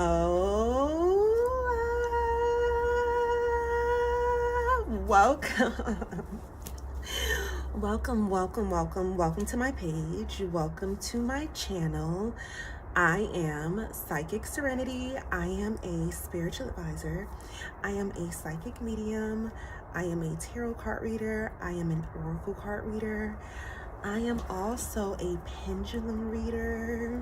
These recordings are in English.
Oh, welcome. Welcome to my page. Welcome to my channel. I am Psychic Serenity. I am a spiritual advisor. I am a psychic medium. I am a tarot card reader. I am an oracle card reader. I am also a pendulum reader.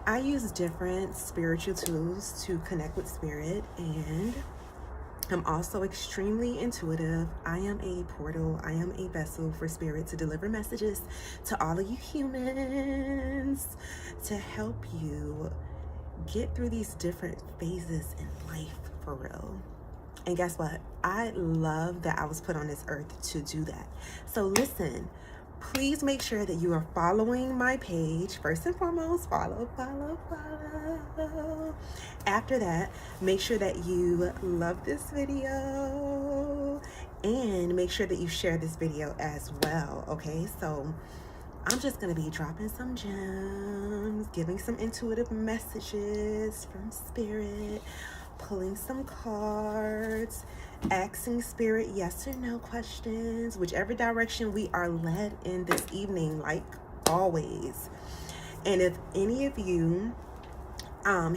I use different spiritual tools to connect with spirit, and I'm also extremely intuitive. I am a portal. I am a vessel for spirit to deliver messages to all of you humans to help you get through these different phases in life for real. And guess what? I love that I was put on this earth to do that. So listen, please make sure that you are following my page. First and foremost, follow. After that, make sure that you love this video and make sure that you share this video as well, okay? So I'm just gonna be dropping some gems, giving some intuitive messages from spirit, pulling some cards, asking spirit yes or no questions, whichever direction we are led in this evening, like always. And if any of you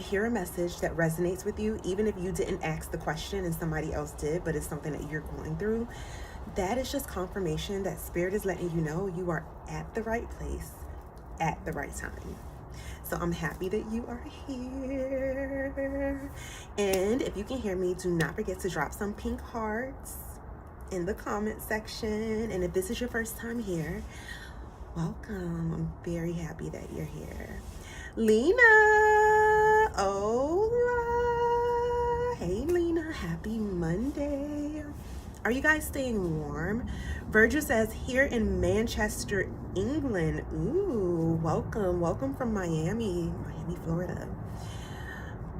hear a message that resonates with you, even if you didn't ask the question and somebody else did, but it's something that you're going through, that is just confirmation that spirit is letting you know you are at the right place at the right time. So I'm happy that you are here. And if you can hear me, do not forget to drop some pink hearts in the comment section. And if this is your first time here, welcome. I'm very happy that you're here. Lena, hola. Hey Lena, happy Monday. Are you guys staying warm? Virgil says here in Manchester, England. Ooh, welcome from Miami, Florida.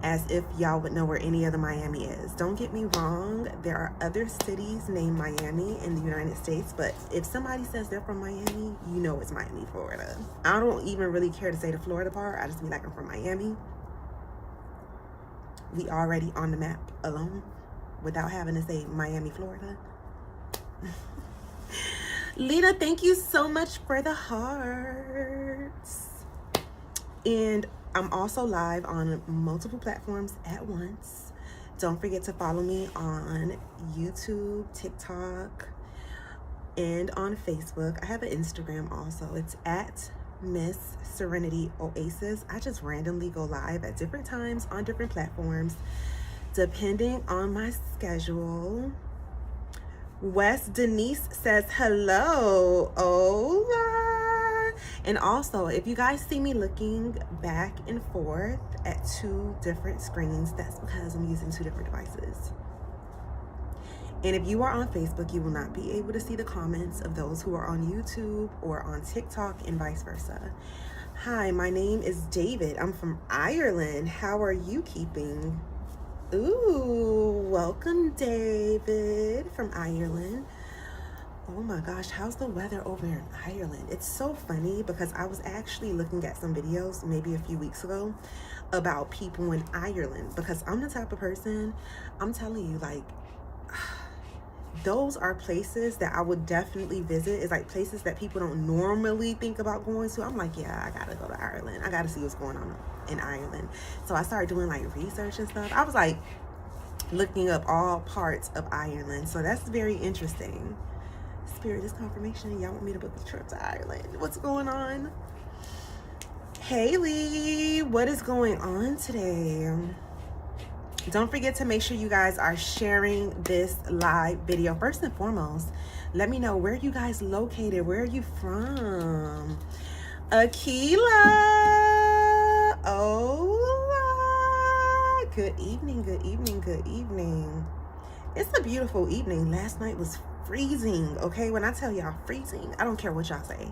As if y'all would know where any other Miami is. Don't get me wrong, there are other cities named Miami in the United States, but if somebody says they're from Miami, you know it's Miami, Florida. I don't even really care to say the Florida part. I just be like, I'm from Miami. We already on the map alone without having to say Miami, Florida. Lena, thank you so much for the hearts. And I'm also live on multiple platforms at once. Don't forget to follow me on YouTube, TikTok, and on Facebook. I have an Instagram also. It's at Miss Serenity Oasis. I just randomly go live at different times on different platforms, depending on my schedule. West Denise says hello. Hola. And also, if you guys see me looking back and forth at two different screens, that's because I'm using two different devices. And if you are on Facebook, you will not be able to see the comments of those who are on YouTube or on TikTok and vice versa. Hi, my name is David. I'm from Ireland. How are you keeping? Ooh, welcome David from Ireland. Oh my gosh, how's the weather over in Ireland? It's so funny because I was actually looking at some videos maybe a few weeks ago about people in Ireland, because I'm the type of person, I'm telling you, like, those are places that I would definitely visit. It's like places that people don't normally think about going to. I'm like, yeah, I gotta go to Ireland. I gotta see what's going on in Ireland. So I started doing like research and stuff. I was like looking up all parts of Ireland. So that's very interesting. Spirit, this confirmation. Y'all want me to book a trip to Ireland? What's going on? Haley, what is going on today? Don't forget to make sure you guys are sharing this live video. First and foremost, let me know where you guys located. Where are you from? Akila. Oh, good evening. It's a beautiful evening. Last night was freezing, okay? When I tell y'all freezing, I don't care what y'all say.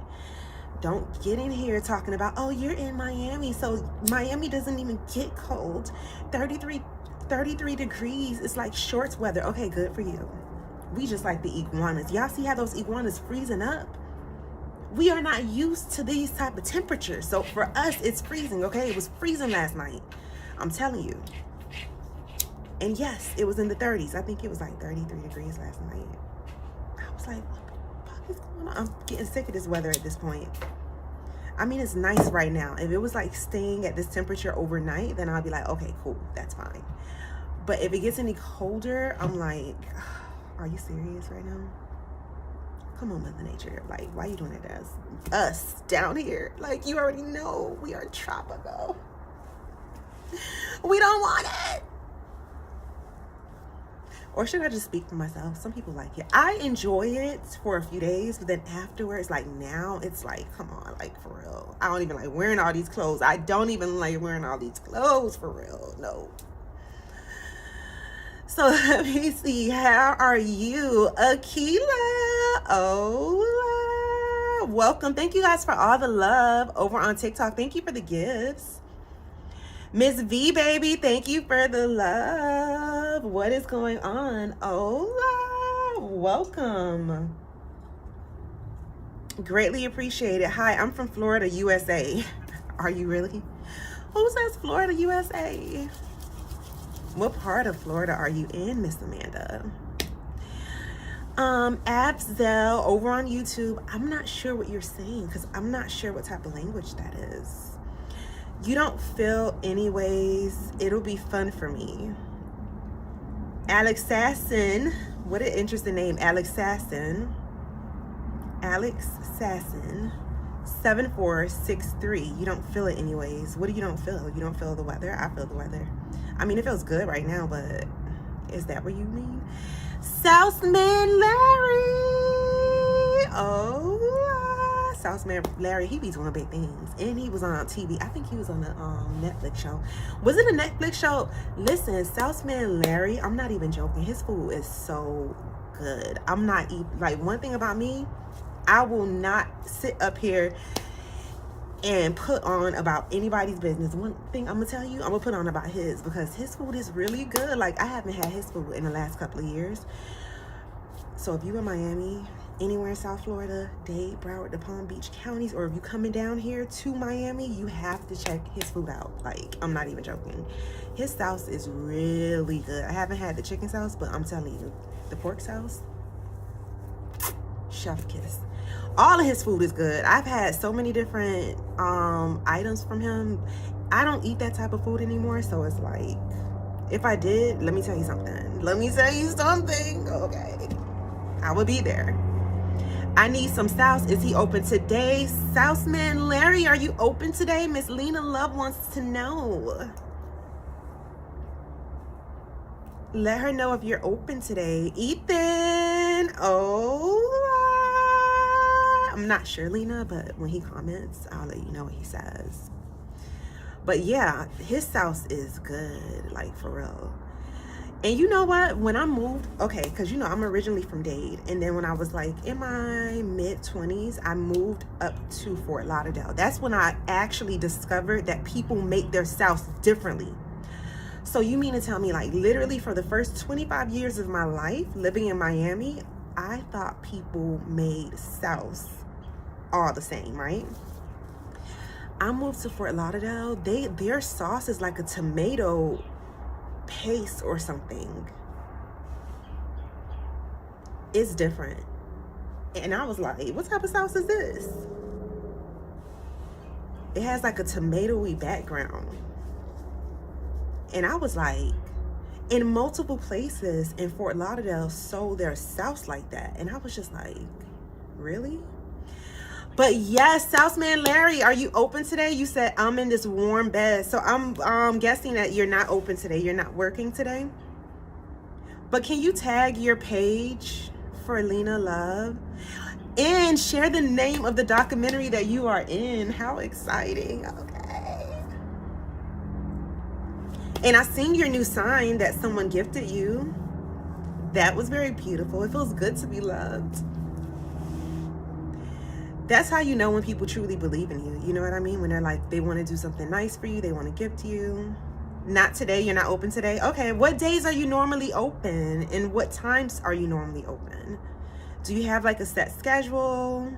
Don't get in here talking about, oh, you're in Miami, so Miami doesn't even get cold. 33 degrees. It's like shorts weather. Okay, good for you. We just like the iguanas. Y'all see how those iguanas freezing up? we are not used to these type of temperatures. So for us, it's freezing, okay? It was freezing last night. I'm telling you. And yes, it was in the 30s. I think it was like 33 degrees last night. I was like, what the fuck is going on? I'm getting sick of this weather at this point. I mean, it's nice right now. If it was like staying at this temperature overnight, then I'd be like, okay, cool, that's fine. But if it gets any colder, I'm like, are you serious right now? Come on, Mother Nature. Like, why are you doing it to us down here? Like, you already know we are tropical. We don't want it. Or should I just speak for myself? Some people like it. I enjoy it for a few days, but then afterwards, like now, it's like, come on, like for real. I don't even like wearing all these clothes. I don't even like wearing all these clothes for real. No. So let me see. How are you, Akila? Oh, welcome. Thank you guys for all the love over on TikTok. Thank you for the gifts. Miss V, baby, thank you for the love. What is going on? Hola, welcome. Greatly appreciate it. Hi, I'm from Florida, USA. Are you really? Who says Florida, USA? What part of Florida are you in, Miss Amanda? Abzel over on YouTube. I'm not sure what you're saying because I'm not sure what type of language that is. You don't feel anyways. It'll be fun for me. Alex Sasson. What an interesting name. Alex Sasson. Alex Sasson. 7463. You don't feel it anyways. What do you don't feel? You don't feel the weather? I feel the weather. I mean, it feels good right now, but is that what you mean? Southman Larry. Oh, Southman Larry, he be doing big things. And he was on TV. I think he was on a Netflix show. Was it a Netflix show? Listen, Southman Larry, I'm not even joking. His food is so good. I'm not even, like, one thing about me, I will not sit up here and put on about anybody's business. One thing I'm gonna tell you, I'm gonna put on about his, because his food is really good. Like, I haven't had his food in the last couple of years. So if you in Miami, anywhere in South Florida, Dade, Broward, the Palm Beach counties, or if you coming down here to Miami, you have to check his food out. Like, I'm not even joking. His sauce is really good. I haven't had the chicken sauce, but I'm telling you, the pork sauce, chef kiss. All of his food is good. I've had so many different items from him. I don't eat that type of food anymore, so it's like, if I did, let me tell you something. Let me tell you something. Okay, I would be there. I need some sauce. Is he open today? Southman Larry, are you open today? Miss Lena Love wants to know. Let her know if you're open today. Ethan. Oh, I'm not sure, Lena, but when he comments, I'll let you know what he says. But yeah, his sauce is good, like for real. And you know what? When I moved, okay, because you know I'm originally from Dade, and then when I was like in my mid-20s, I moved up to Fort Lauderdale. That's when I actually discovered that people make their sauce differently. So you mean to tell me, like, literally for the first 25 years of my life living in Miami, I thought people made sauce all the same, right? I moved to Fort Lauderdale. Their sauce is like a tomato paste or something. It's different. And I was like, what type of sauce is this? It has like a tomatoey background. And I was like, in multiple places in Fort Lauderdale sold their sauce like that. And I was just like, really? But yes, Southman Larry, are you open today? You said I'm in this warm bed. So I'm guessing that you're not open today. You're not working today. But can you tag your page for Lena Love? And share the name of the documentary that you are in. How exciting. Okay. And I seen your new sign that someone gifted you. That was very beautiful. It feels good to be loved. That's how you know when people truly believe in you. You know what I mean? When they're like, they want to do something nice for you. They want to gift you. Not today. You're not open today. Okay. What days are you normally open? And what times are you normally open? Do you have like a set schedule?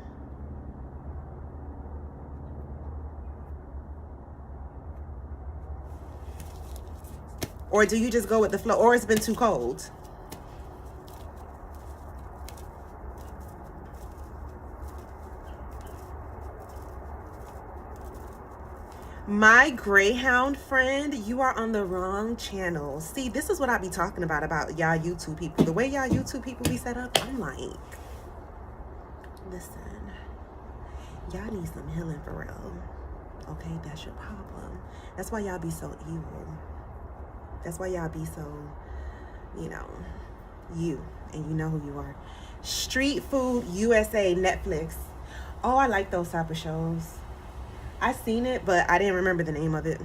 Or do you just go with the flow? Or it's been too cold? My Greyhound friend, you are on the wrong channel. See, this is what I be talking about y'all YouTube people. The way y'all YouTube people be set up, I'm like, listen, y'all need some healing for real. Okay, that's your problem. That's why y'all be so evil. That's why y'all be so, you know, and you know who you are. Street Food USA, Netflix. Oh, I like those type of shows. I seen it, but I didn't remember the name of it.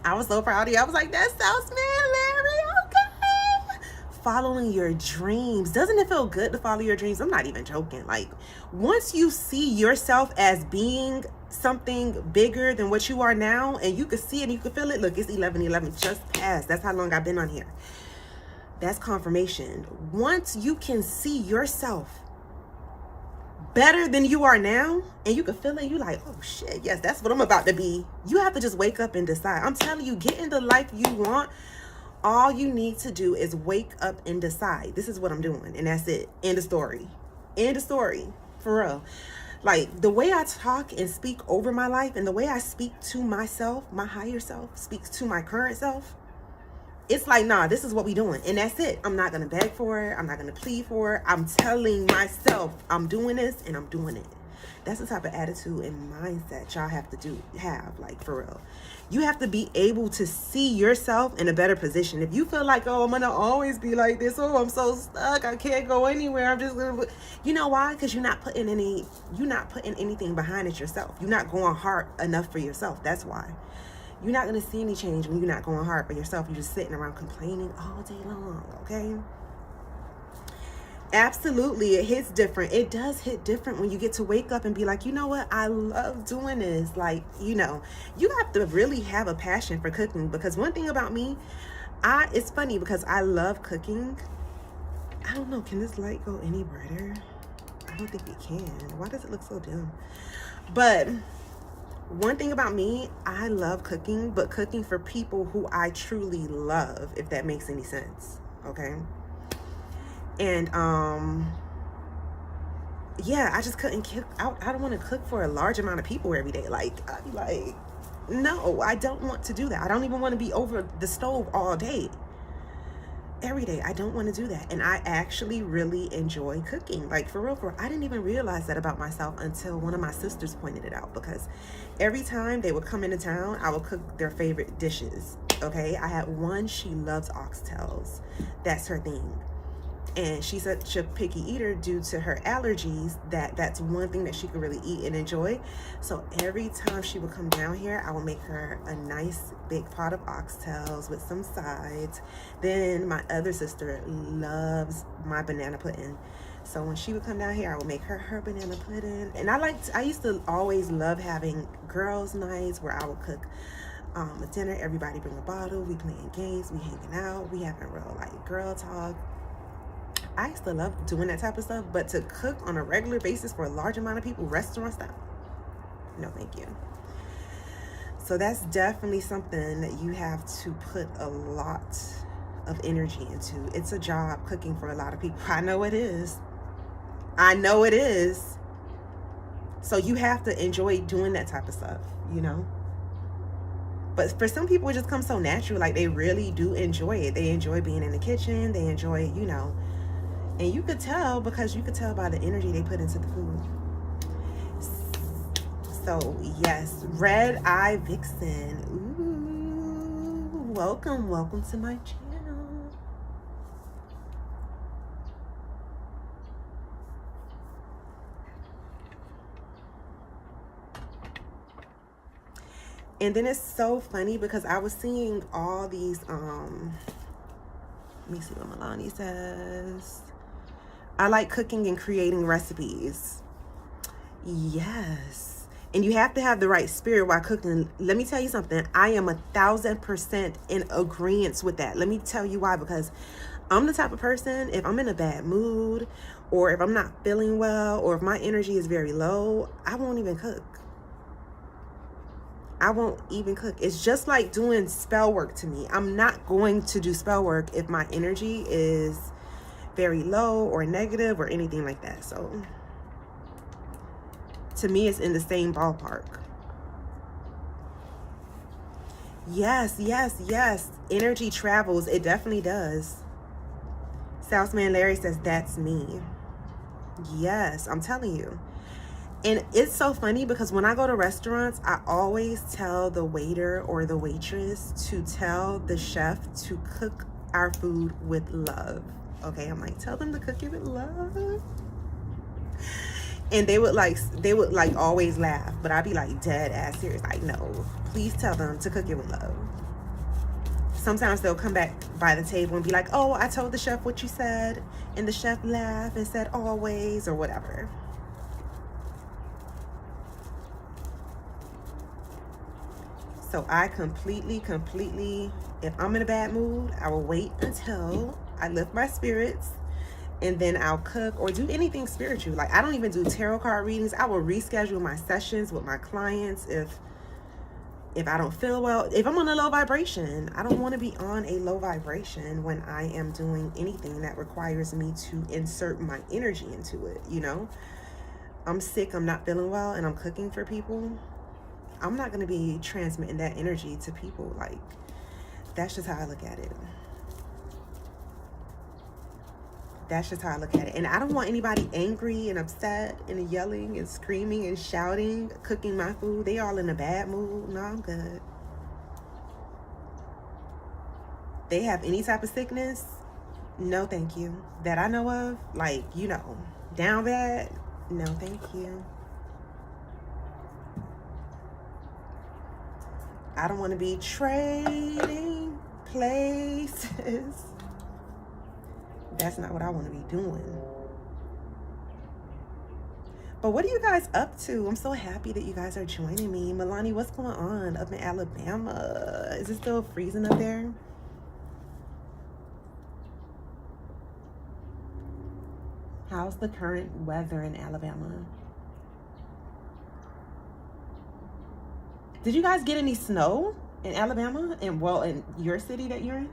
I was so proud of you. I was like, that sounds Larry. Okay. Following your dreams. Doesn't it feel good to follow your dreams? I'm not even joking. Like, once you see yourself as being something bigger than what you are now, and you can see it and you can feel it. Look, it's 11:11 just passed. That's how long I've been on here. That's confirmation. Once you can see yourself better than you are now, and you can feel it, you like, oh shit, yes, that's what I'm about to be. You have to just wake up and decide. I'm telling you, get in the life you want. All you need to do is wake up and decide. This is what I'm doing, and that's it. End of story. End of story. For real. Like, the way I talk and speak over my life, and the way I speak to myself, my higher self speaks to my current self, it's like, nah, this is what we doing, and that's it. I'm not gonna beg for it. I'm not gonna plead for it. I'm telling myself I'm doing this, and I'm doing it. That's the type of attitude and mindset y'all have to have, like, for real. You have to be able to see yourself in a better position. If you feel like, oh, I'm gonna always be like this, oh, I'm so stuck, I can't go anywhere, I'm just gonna, you know why? Because you're not putting anything behind it yourself. You're not going hard enough for yourself. That's why. You're not going to see any change when you're not going hard for yourself. You're just sitting around complaining all day long, okay? Absolutely, it hits different. It does hit different when you get to wake up and be like, you know what? I love doing this. Like, you know, you have to really have a passion for cooking, because one thing about me, it's funny because I love cooking. I don't know, can this light go any brighter? I don't think it can. Why does it look so dim? But one thing about me, I love cooking, but cooking for people who I truly love, if that makes any sense, okay? And, yeah, I just couldn't cook out. I don't want to cook for a large amount of people every day. Like, I'd be like, no, I don't want to do that. I don't even want to be over the stove all day. Every day, I don't want to do that. And I actually really enjoy cooking. Like, for real, I didn't even realize that about myself until one of my sisters pointed it out, because every time they would come into town, I would cook their favorite dishes, okay? I had one, she loves oxtails. That's her thing. And she's such a picky eater due to her allergies that's one thing that she could really eat and enjoy. So every time she would come down here, I would make her a nice big pot of oxtails with some sides. Then my other sister loves my banana pudding. So when she would come down here, I would make her banana pudding. And I used to always love having girls' nights where I would cook a dinner. Everybody bring a bottle. We playing games. We hanging out. We having real like girl talk. I used to love doing that type of stuff, but to cook on a regular basis for a large amount of people, restaurant stuff, no thank you. So that's definitely something that you have to put a lot of energy into. It's a job, cooking for a lot of people. I know it is. So you have to enjoy doing that type of stuff, you know? But for some people, it just comes so natural. Like, they really do enjoy it. They enjoy being in the kitchen. They enjoy, you know, and you could tell, because you could tell by the energy they put into the food. So yes, Red Eye Vixen. Ooh, welcome to my channel. And then it's so funny because I was seeing all these let me see what Milani says. I like cooking and creating recipes. Yes. And you have to have the right spirit while cooking. Let me tell you something. I am 1,000% in agreement with that. Let me tell you why. Because I'm the type of person, if I'm in a bad mood, or if I'm not feeling well, or if my energy is very low, I won't even cook. I won't even cook. It's just like doing spell work to me. I'm not going to do spell work if my energy is very low or negative or anything like that. So to me, it's in the same ballpark. Yes, yes, yes. Energy travels. It definitely does. Southman Larry says, that's me. Yes, I'm telling you. And it's so funny because when I go to restaurants, I always tell the waiter or the waitress to tell the chef to cook our food with love. Okay, I'm like, tell them to cook it with love. And they would like always laugh, but I'd be like dead ass serious. Like, no, please tell them to cook it with love. Sometimes they'll come back by the table and be like, oh, I told the chef what you said. And the chef laughed and said always or whatever. So I completely, if I'm in a bad mood, I will wait until I lift my spirits and then I'll cook or do anything spiritual. Like, I don't even do tarot card readings. I will reschedule my sessions with my clients if I don't feel well. If I'm on a low vibration, I don't want to be on a low vibration when I am doing anything that requires me to insert my energy into it, you know? I'm sick, I'm not feeling well, and I'm cooking for people. I'm not going to be transmitting that energy to people. Like, that's just how I look at it. That's just how I look at it. And I don't want anybody angry and upset and yelling and screaming and shouting, cooking my food. They all in a bad mood. No, I'm good. They have any type of sickness? No, thank you. That I know of? Like, you know, down bad? No, thank you. I don't want to be trading places. That's not what I want to be doing. But what are you guys up to? I'm so happy that you guys are joining me. Milani, what's going on up in Alabama? Is it still freezing up there? How's the current weather in Alabama? Did you guys get any snow in Alabama? And well, in your city that you're in?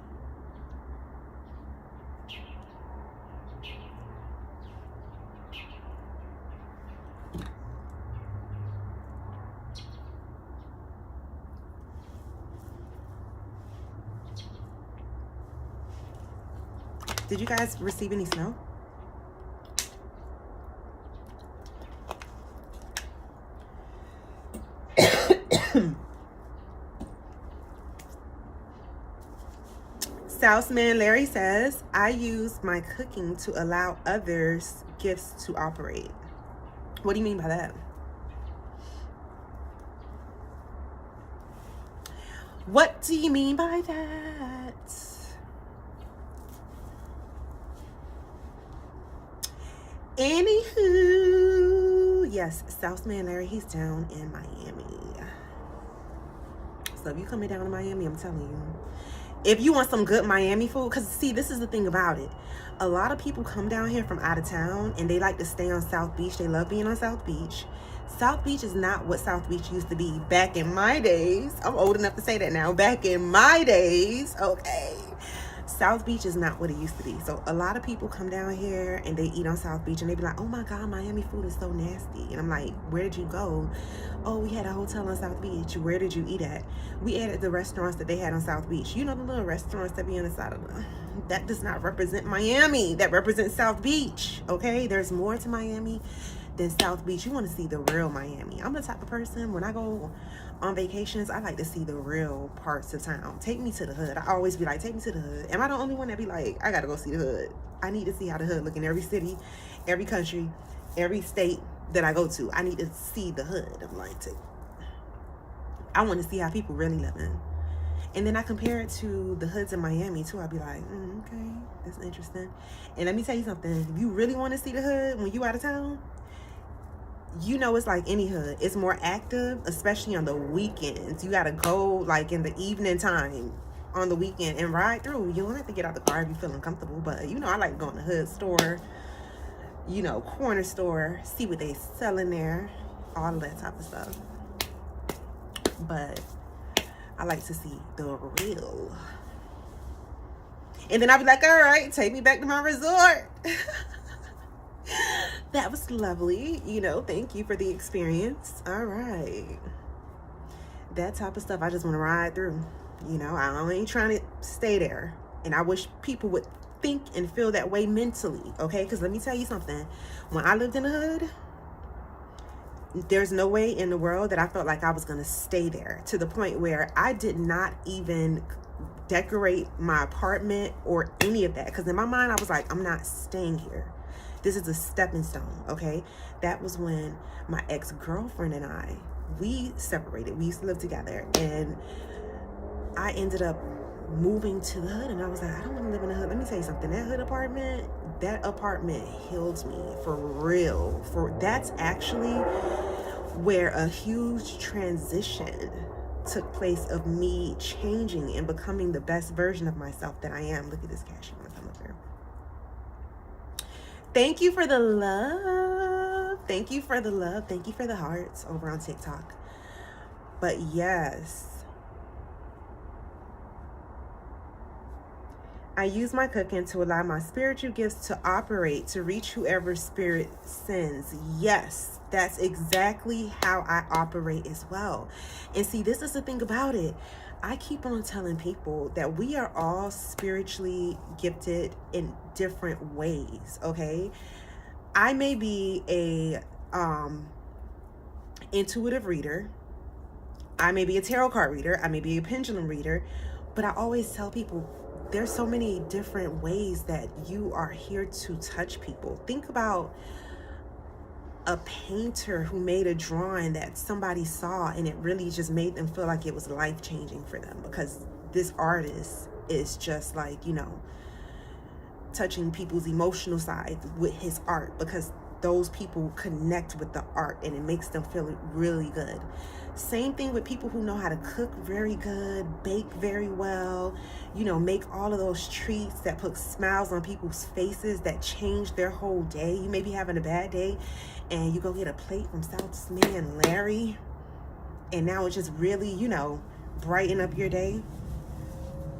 Did you guys receive any snow? Southman Larry says, I use my cooking to allow others' gifts to operate. What do you mean by that? What do you mean by that? Anywho, yes, Southman Larry, he's down in Miami. So if you coming down to Miami, I'm telling you, if you want some good Miami food, because see, this is the thing about it. A lot of people come down here from out of town and they like to stay on South Beach. They love being on South Beach. South Beach is not what South Beach used to be back in my days. I'm old enough to say that now. Back in my days, okay. South Beach is not what it used to be. So a lot of people come down here and they eat on South Beach and they be like, oh my God, Miami food is so nasty. And I'm like, where did you go? Oh, we had a hotel on South Beach. Where did you eat at? We ate at the restaurants that they had on South Beach. You know, the little restaurants that be on the side of the... That does not represent Miami. That represents South Beach, okay? There's more to Miami than South Beach. You want to see the real Miami. I'm the type of person, when I go on vacations, I like to see the real parts of town. Take me to the hood. I always be like, take me to the hood. Am I the only one that be like, I gotta go see the hood? I need to see how the hood look in every city, every country, every state that I go to. I need to see the hood. I'm like, I want to see how people really living. And then I compare it to the hoods in Miami too. I'd be like, okay, that's interesting. And let me tell you something. If you really want to see the hood when you out of town, you know, it's like any hood. It's more active, especially on the weekends. You got to go like in the evening time on the weekend and ride through. You don't have to get out the car if you're feeling comfortable. But, you know, I like going to hood store, you know, corner store, see what they selling there, all of that type of stuff. but I like to see the real. And then I'll be like, all right, take me back to my resort. That was lovely. Thank you for the experience. All right. That type of stuff I just want to ride through. I ain't trying to stay there. And I wish people would think and feel that way mentally, okay? Because let me tell you something. When I lived in the hood, there's no way in the world that I felt like I was going to stay there, to the point where I did not even decorate my apartment or any of that. Because in my mind, I was like, I'm not staying here. This is a stepping stone, okay? That was when my ex-girlfriend and I, we separated. We used to live together. And I ended up moving to the hood. And I was like, I don't want to live in the hood. Let me tell you something. That apartment healed me for real. That's actually where a huge transition took place of me changing and becoming the best version of myself that I am. Look at this cash. You want to come up here? Thank you for the love. Thank you for the love. Thank you for the hearts over on TikTok. But yes, I use my cooking to allow my spiritual gifts to operate to reach whoever spirit sends. Yes, that's exactly how I operate as well. And see, this is the thing about it. I keep on telling people that we are all spiritually gifted in different ways, okay? I may be a intuitive reader. I may be a tarot card reader. I may be a pendulum reader. But I always tell people, there's so many different ways that you are here to touch people. Think about a painter who made a drawing that somebody saw and it really just made them feel like it was life-changing for them, because this artist is just like, touching people's emotional side with his art, because those people connect with the art and it makes them feel really good. Same thing with people who know how to cook very good, bake very well, make all of those treats that put smiles on people's faces that change their whole day. You may be having a bad day and you go get a plate from South's Man Larry, and now it just really, brighten up your day.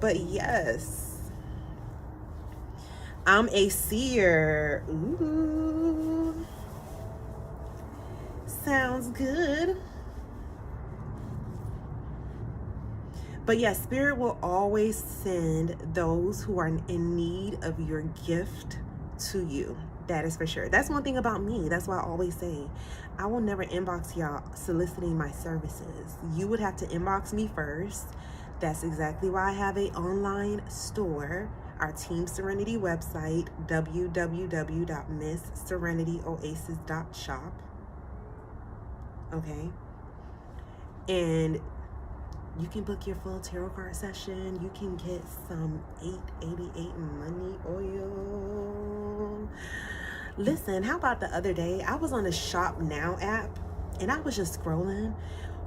But yes, I'm a seer. Ooh, sounds good. But yes, Spirit will always send those who are in need of your gift to you. That is for sure. That's one thing about me. That's why I always say, I will never inbox y'all soliciting my services. You would have to inbox me first. That's exactly why I have an online store. Our Team Serenity website, www.missserenityoasis.shop. Okay. And you can book your full tarot card session. You can get some 888 money oil. Listen, how about the other day? I was on the Shop Now app and I was just scrolling.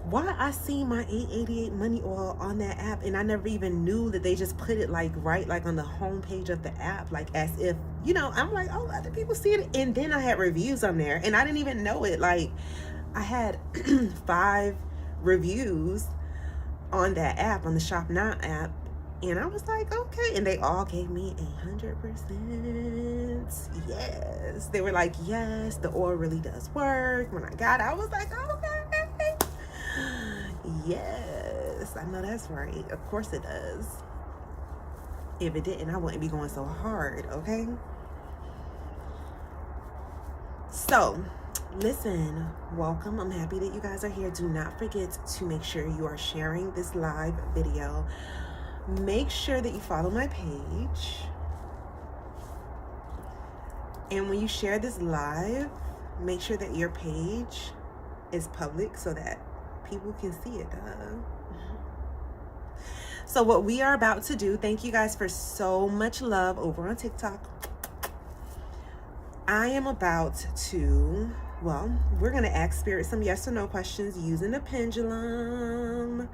Why I see my 888 money oil on that app, and I never even knew that they just put it right on the homepage of the app, like as if, I'm like, oh, other people see it. And then I had reviews on there and I didn't even know it. Like, I had 5 reviews on that app, on the Shop Now app, and I was like, okay, and they all gave me 100%. Yes, they were like, yes, the oil really does work. When I got it, I was like, okay, yes, I know that's right. Of course it does. If it didn't, I wouldn't be going so hard, okay? So listen, welcome. I'm happy that you guys are here. Do not forget to make sure you are sharing this live video. Make sure that you follow my page. And when you share this live, make sure that your page is public so that people can see it. So what we are about to do, thank you guys for so much love over on TikTok. I am about to, we're going to ask Spirit some yes or no questions using a pendulum.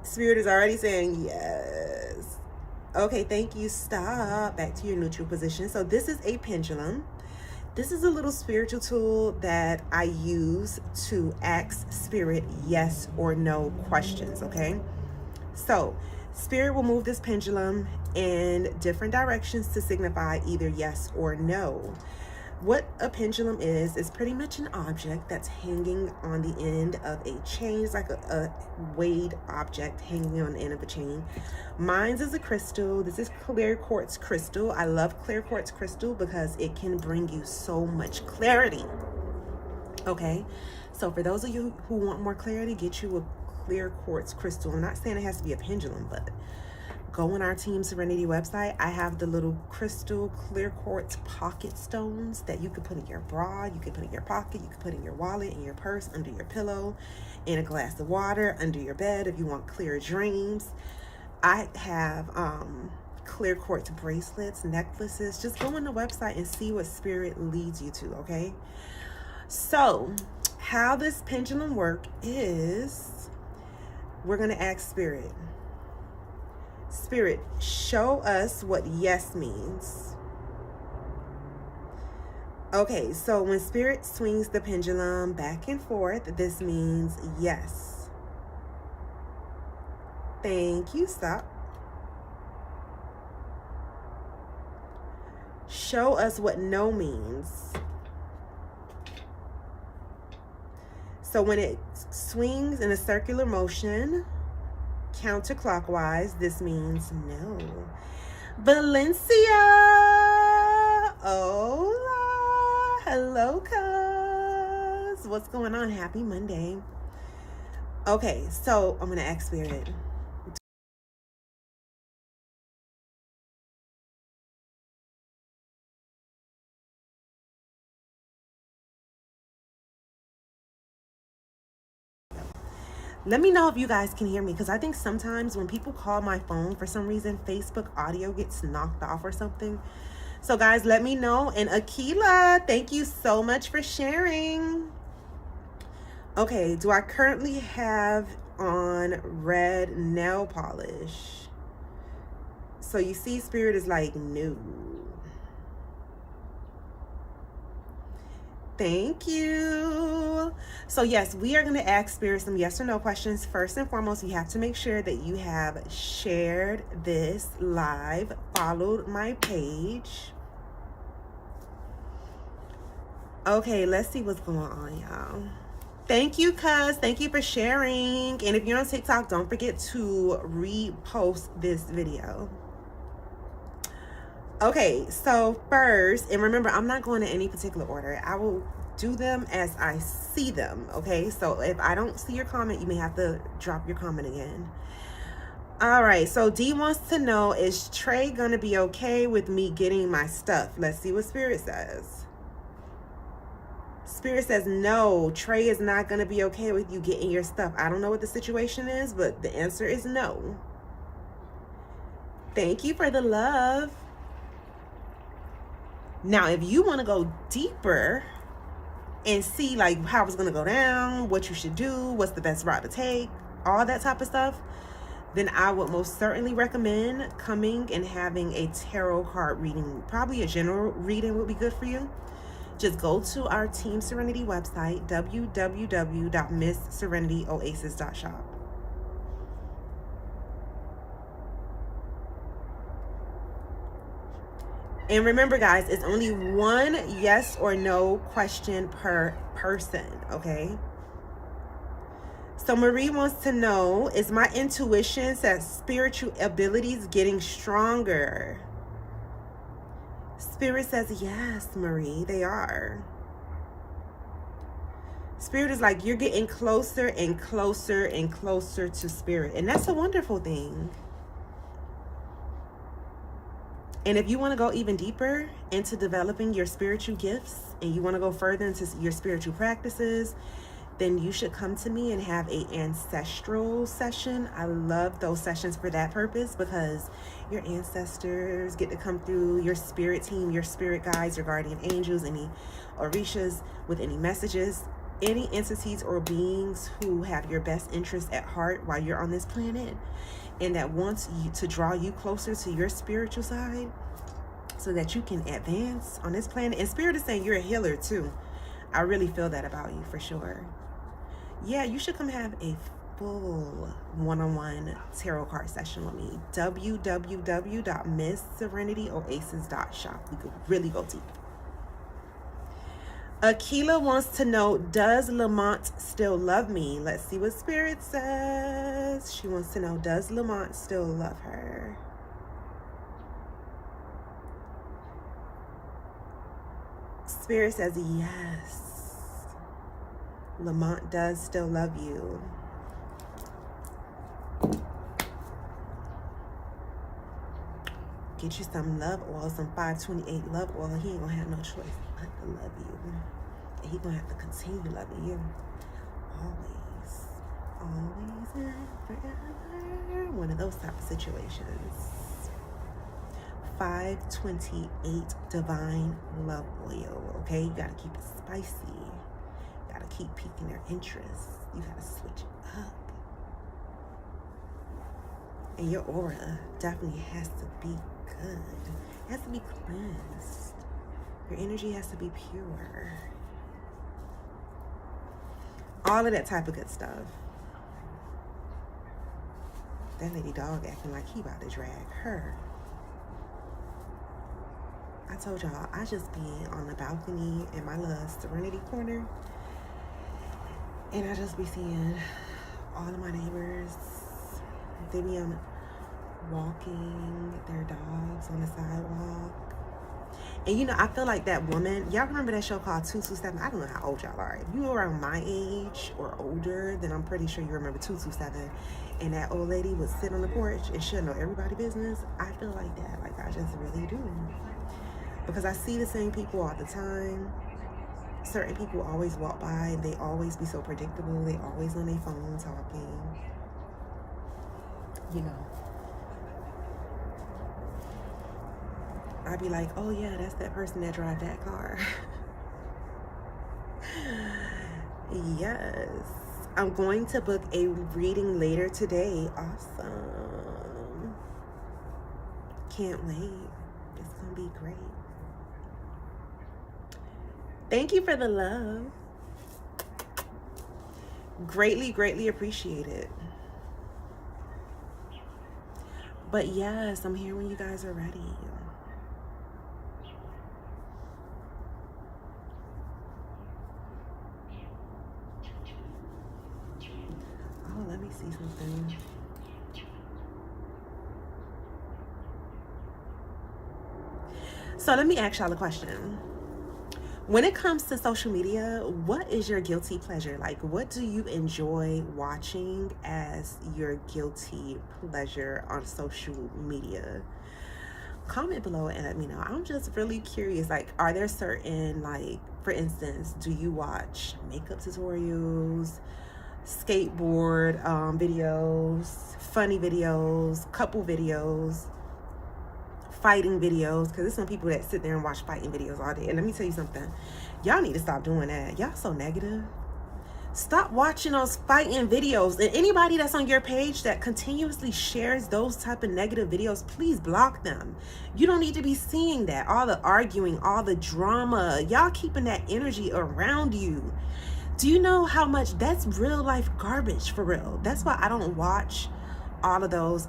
Spirit is already saying yes. Okay, thank you. Stop. Back to your neutral position. So this is a pendulum This is a little spiritual tool that I use to ask spirit yes or no questions, okay? So spirit will move this pendulum in different directions to signify either yes or no. What a pendulum is pretty much an object that's hanging on the end of a chain. It's like a weighed object hanging on the end of a chain. Mine's is a crystal. This is clear quartz crystal. I love clear quartz crystal because it can bring you so much clarity. Okay, so for those of you who want more clarity, get you a clear quartz crystal. I'm not saying it has to be a pendulum, but go on our Team Serenity website. I have the little crystal clear quartz pocket stones that you could put in your bra, you could put in your pocket, you could put in your wallet, in your purse, under your pillow, in a glass of water, under your bed if you want clear dreams. I have clear quartz bracelets, necklaces. Just go on the website and see what spirit leads you to, okay? So how this pendulum work is, we're going to ask spirit. Spirit, show us what yes means. Okay, so when spirit swings the pendulum back and forth, this means yes. Thank you. Stop. Show us what no means. So when it swings in a circular motion, counterclockwise, this means no. Valencia, hola, hello, cuz. What's going on? Happy Monday. Okay, so I'm gonna ask spirit. Let me know if you guys can hear me, because I think sometimes when people call my phone, for some reason, Facebook audio gets knocked off or something. So guys, let me know. And Akila, thank you so much for sharing. Okay, do I currently have on red nail polish? So you see, spirit is like, no. Thank you. So yes, we are going to ask spirit some yes or no questions. First and foremost, you have to make sure that you have shared this live, followed my page. Okay, let's see what's going on, y'all. Thank you, cuz. Thank you for sharing. And if you're on TikTok, don't forget to repost this video. Okay, so first, and remember, I'm not going in any particular order. I will do them as I see them, okay? So if I don't see your comment, you may have to drop your comment again. All right, so D wants to know, is Trey going to be okay with me getting my stuff? Let's see what Spirit says. Spirit says, no, Trey is not going to be okay with you getting your stuff. I don't know what the situation is, but the answer is no. Thank you for the love. Now, if you want to go deeper and see like how it's going to go down, what you should do, what's the best route to take, all that type of stuff, then I would most certainly recommend coming and having a tarot card reading. Probably a general reading would be good for you. Just go to our Team Serenity website, www.missserenityoasis.shop. And remember, guys, it's only one yes or no question per person, okay? So Marie wants to know, is my intuition that spiritual abilities getting stronger? Spirit says, yes, Marie, they are. Spirit is like, you're getting closer and closer and closer to spirit. And that's a wonderful thing. And if you want to go even deeper into developing your spiritual gifts and you want to go further into your spiritual practices, then you should come to me and have an ancestral session. I love those sessions for that purpose, because your ancestors get to come through, your spirit team, your spirit guides, your guardian angels, any orishas with any messages, any entities or beings who have your best interest at heart while you're on this planet, and that wants you to draw you closer to your spiritual side. so that you can advance on this planet. And Spirit is saying you're a healer too. I really feel that about you for sure. Yeah, you should come have a full one-on-one tarot card session with me. www.missserenityoasis.shop. We could really go deep. Akila wants to know, does Lamont still love me? Let's see what Spirit says. She wants to know, does Lamont still love her? Spirit says yes. Lamont does still love you. Get you some love oil, some 528 love oil. He ain't gonna have no choice but to love you. And he gonna have to continue loving you. Always. Always and forever. One of those type of situations. 528 divine love oil. Okay, you gotta keep it spicy. You gotta keep piquing their interest. You gotta switch it up. And your aura definitely has to be good. It has to be cleansed. Your energy has to be pure. All of that type of good stuff. That lady dog acting like he about to drag her. I told y'all, I just be on the balcony in my little Serenity corner. And I just be seeing all of my neighbors. They be walking their dogs on the sidewalk. And you know, I feel like that woman, y'all remember that show called 227? I don't know how old y'all are. If you were around my age or older, then I'm pretty sure you remember 227. And that old lady would sit on the porch and she'll know everybody's business. I feel like that. Like, I just really do. Because I see the same people all the time. Certain people always walk by and they always be so predictable. They always on their phone talking. You know. I'd be like, oh yeah, that's that person that drive that car. Yes. I'm going to book a reading later today. Awesome. Can't wait. It's going to be great. Thank you for the love. Greatly, greatly appreciate it. But yes, I'm here when you guys are ready. Oh, let me see something. So let me ask y'all a question. When it comes to social media, what is your guilty pleasure? Like, what do you enjoy watching as your guilty pleasure on social media? Comment below and let me know. I'm just really curious. Like, are there certain, like, for instance, do you watch makeup tutorials, skateboard videos, funny videos, couple videos, fighting videos? Because there's some people that sit there and watch fighting videos all day. And let me tell you something, y'all need to stop doing that. Y'all so negative. Stop watching those fighting videos. And anybody that's on your page that continuously shares those type of negative videos, please block them. You don't need to be seeing that. All the arguing, all the drama, y'all keeping that energy around you. Do you know how much that's real life garbage for real? That's why I don't watch all of those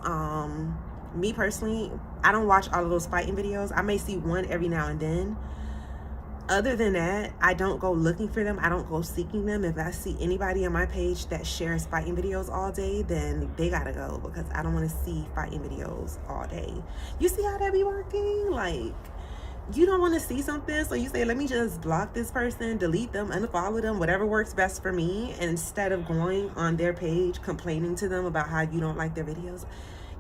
me personally, I don't watch all of those fighting videos. I may see one every now and then. Other than that, I don't go looking for them. I don't go seeking them. If I see anybody on my page that shares fighting videos all day, then they gotta go, because I don't want to see fighting videos all day. You see how that be working? Like, you don't want to see something, so you say, let me just block this person, delete them, unfollow them, whatever works best for me, instead of going on their page complaining to them about how you don't like their videos.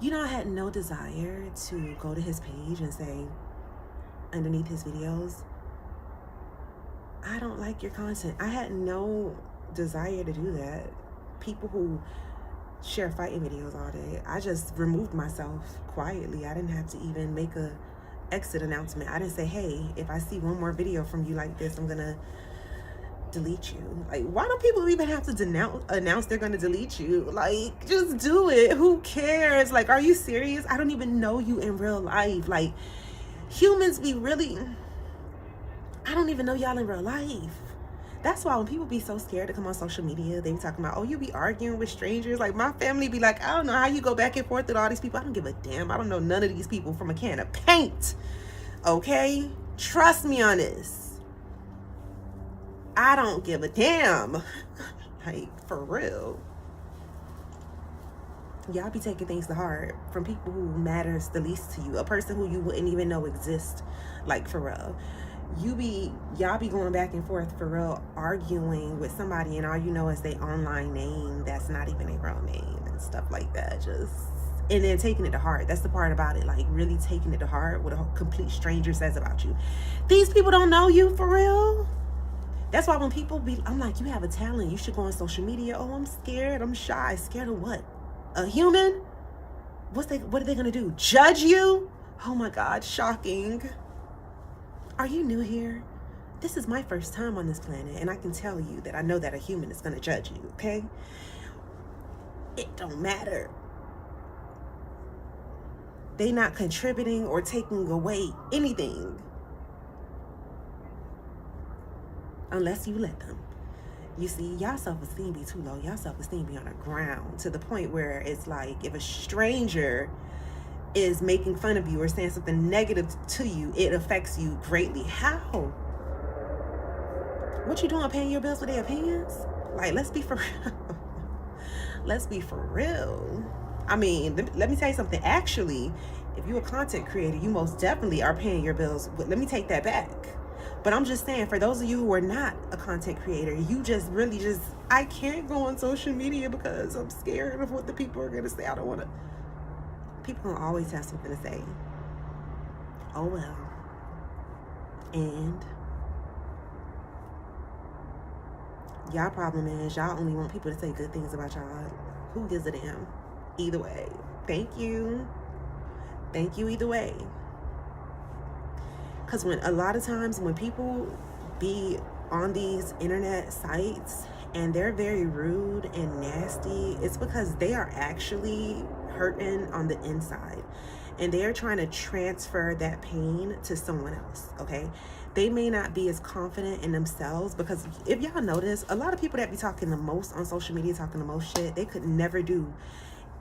You know, I had no desire to go to his page and say underneath his videos, I don't like your content. I had no desire to do that. People who share fighting videos all day, I just removed myself quietly. I didn't have to even make a exit announcement. I didn't say, hey, if I see one more video from you like this, I'm gonna delete you. Like, why do people even have to announce they're gonna delete you? Like, just do it. Who cares? Like, are you serious? I don't even know you in real life. Like, Humans be really, I don't even know y'all in real life. That's why when people be so scared to come on social media, they be talking about, oh, you be arguing with strangers. Like, my family be like, I don't know how you go back and forth with all these people. I don't give a damn. I don't know none of these people from a can of paint. Okay? Trust me on this. I don't give a damn. Like, for real. Y'all be taking things to heart from people who matters the least to you. A person who you wouldn't even know exists. Like, for real. Y'all be going back and forth for real, arguing with somebody, and all you know is their online name that's not even a real name and stuff like that. And then taking it to heart. That's the part about it. Like, really taking it to heart what a complete stranger says about you. These people don't know you for real. That's why when people I'm like, you have a talent, you should go on social media. Oh, I'm scared, I'm shy. Scared of what? A human? What are they gonna do? Judge you? Oh my God, shocking. Are you new here? This is my first time on this planet, and I can tell you that I know that a human is going to judge you, okay? It don't matter. They not contributing or taking away anything unless you let them. You see, y'all self-esteem be too low. Y'all self-esteem be on the ground to the point where it's like if a stranger is making fun of you or saying something negative to you, it affects you greatly. How? What you doing, paying your bills with their opinions? Like, let's be for real. Let's be for real. I mean, let me tell you something. Actually, if you're a content creator, you most definitely are paying your bills. Let me take that back. But I'm just saying, for those of you who are not a content creator, you just really I can't go on social media because I'm scared of what the people are going to say. I don't want to. People gonna always have something to say. Oh well. And y'all problem is y'all only want people to say good things about y'all. Who gives a damn? Either way. Thank you. Thank you either way. Because when a lot of times when people be on these internet sites and they're very rude and nasty, it's because they are actually hurting on the inside, and they're trying to transfer that pain to someone else. Okay, they may not be as confident in themselves, because if y'all notice, a lot of people that be talking the most on social media, talking the most shit, they could never do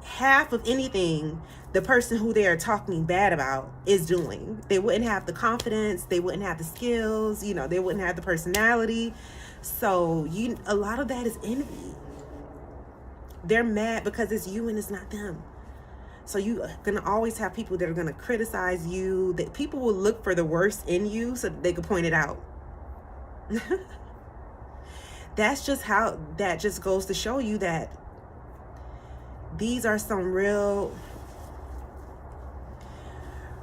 half of anything the person who they are talking bad about is doing. They wouldn't have the confidence, they wouldn't have the skills, they wouldn't have the personality. So a lot of that is envy. They're mad because it's you and it's not them. So you're gonna always have people that are gonna criticize you, that people will look for the worst in you so that they can point it out. That just goes to show you that these are some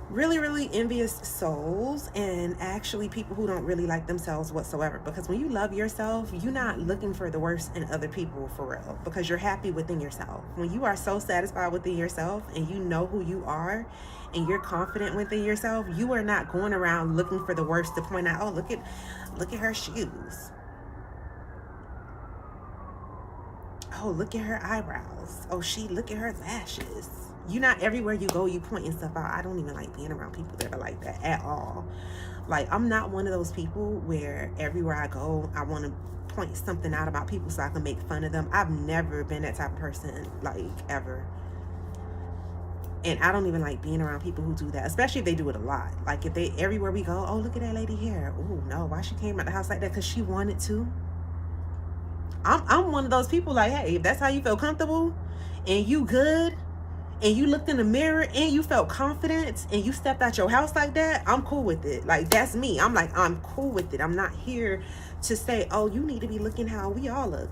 really, really envious souls, and actually people who don't really like themselves whatsoever. Because when you love yourself, you're not looking for the worst in other people for real, because you're happy within yourself. When you are so satisfied within yourself and you know who you are and you're confident within yourself, you are not going around looking for the worst to point out, oh, look at her shoes. Oh, look at her eyebrows. Oh, look at her lashes. You're not everywhere you go, you pointing stuff out. I don't even like being around people that are like that at all. Like, I'm not one of those people where everywhere I go, I want to point something out about people so I can make fun of them. I've never been that type of person, like, ever. And I don't even like being around people who do that, especially if they do it a lot. Like, if everywhere we go, oh, look at that lady here. Oh, no, why she came out the house like that? Because she wanted to. I'm one of those people like, hey, if that's how you feel comfortable and you good and you looked in the mirror and you felt confident and you stepped out your house like that, I'm cool with it. Like, that's me. I'm cool with it. I'm not here to say, oh, you need to be looking how we all look.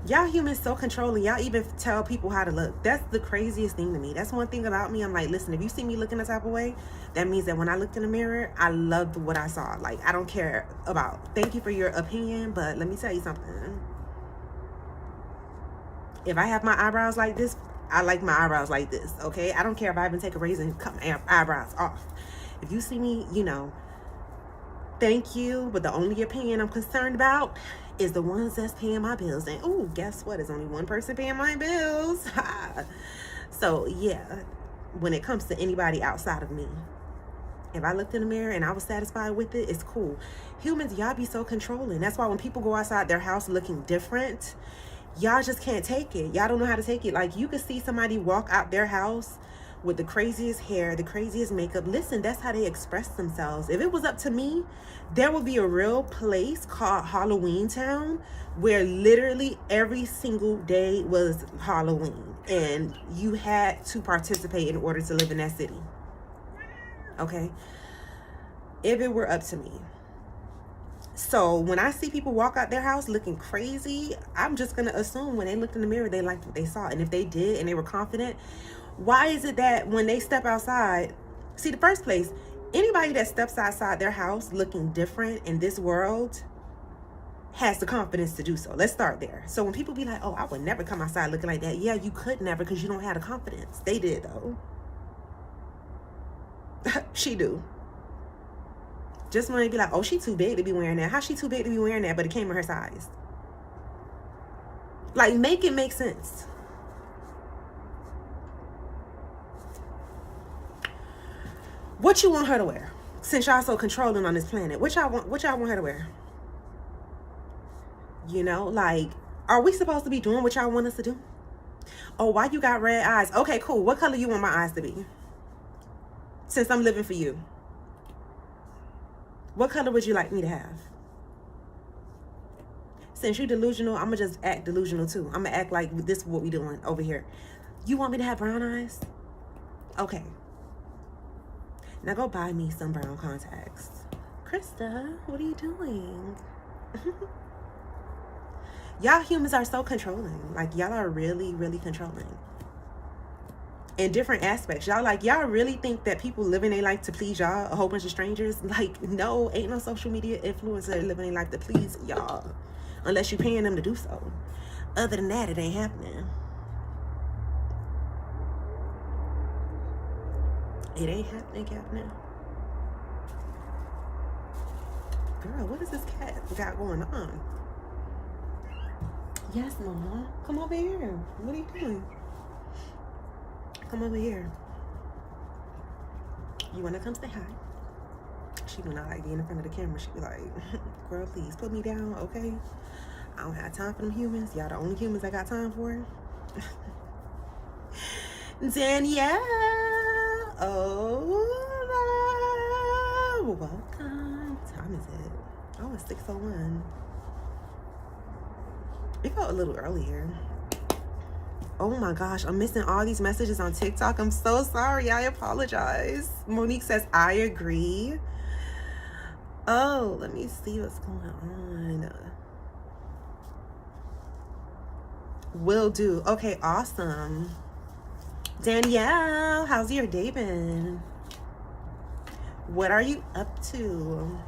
Y'all humans so controlling. Y'all even tell people how to look. That's the craziest thing to me. That's one thing about me. I'm like, listen, if you see me looking the type of way, that means that when I looked in the mirror, I loved what I saw. Like, I don't care about, thank you for your opinion, but let me tell you something. If I have my eyebrows like this, I like my eyebrows like this, okay? I don't care if I even take a razor and cut my eyebrows off. If you see me, thank you, but the only opinion I'm concerned about is the ones that's paying my bills. And ooh, guess what? There's only one person paying my bills. So yeah, when it comes to anybody outside of me, If I looked in the mirror and I was satisfied with it, it's cool. Humans, y'all be so controlling. That's why when people go outside their house looking different, y'all just can't take it. Y'all don't know how to take it. Like, you could see somebody walk out their house with the craziest hair, the craziest makeup. Listen, that's how they express themselves. If it was up to me, there would be a real place called Halloween Town where literally every single day was Halloween and you had to participate in order to live in that city. Okay? If it were up to me. So when I see people walk out their house looking crazy, I'm just going to assume when they looked in the mirror, they liked what they saw. And if they did and they were confident, why is it that when they step outside, see, the first place, anybody that steps outside their house looking different in this world has the confidence to do so. Let's start there. So when people be like, oh, I would never come outside looking like that. Yeah, you could never because you don't have the confidence. They did, though. She do. Just want to be like, oh, she too big to be wearing that. How she too big to be wearing that, but it came in her size? Like, make it make sense. What you want her to wear? Since y'all so controlling on this planet, what y'all want her to wear? You know, like, are we supposed to be doing what y'all want us to do? Oh, why you got red eyes? Okay, cool. What color you want my eyes to be? Since I'm living for you. What color would you like me to have? Since you're delusional, I'm going to just act delusional too. I'm going to act like this is what we doing over here. You want me to have brown eyes? Okay. Now go buy me some brown contacts. Krista, what are you doing? Y'all humans are so controlling. Like, y'all are really, really controlling. In different aspects. Y'all really think that people living their life to please y'all, a whole bunch of strangers? Like, no, ain't no social media influencer living their life to please y'all. Unless you're paying them to do so. Other than that, it ain't happening. It ain't happening. Girl, what is this cat got going on? Yes, Mama. Come over here. What are you doing? Come over here. You want to come say hi? She would not like being in front of the camera. She be like, girl, please put me down, okay? I don't have time for them humans. Y'all the only humans I got time for. Danielle. Oh, welcome. What time is it? Oh, it's 6:01. It felt a little earlier. Oh my gosh, I'm missing all these messages on TikTok. I'm so sorry. I apologize. Monique says, I agree. Oh, let me see what's going on. Will do. Okay, awesome. Danielle, how's your day been? What are you up to?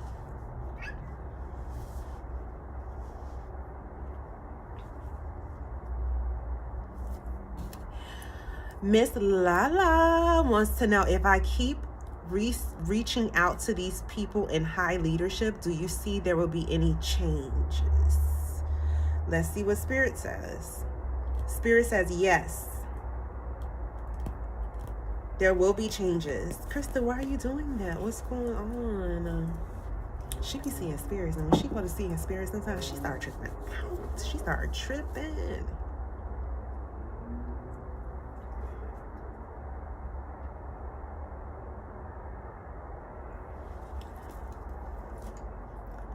Miss Lala wants to know, if I keep reaching out to these people in high leadership, do you see there will be any changes? Let's see what Spirit says. Spirit says yes. There will be changes. Krista, why are you doing that? What's going on? She be seeing spirits, and when she go to seeing spirits, sometimes she start tripping out. She start tripping.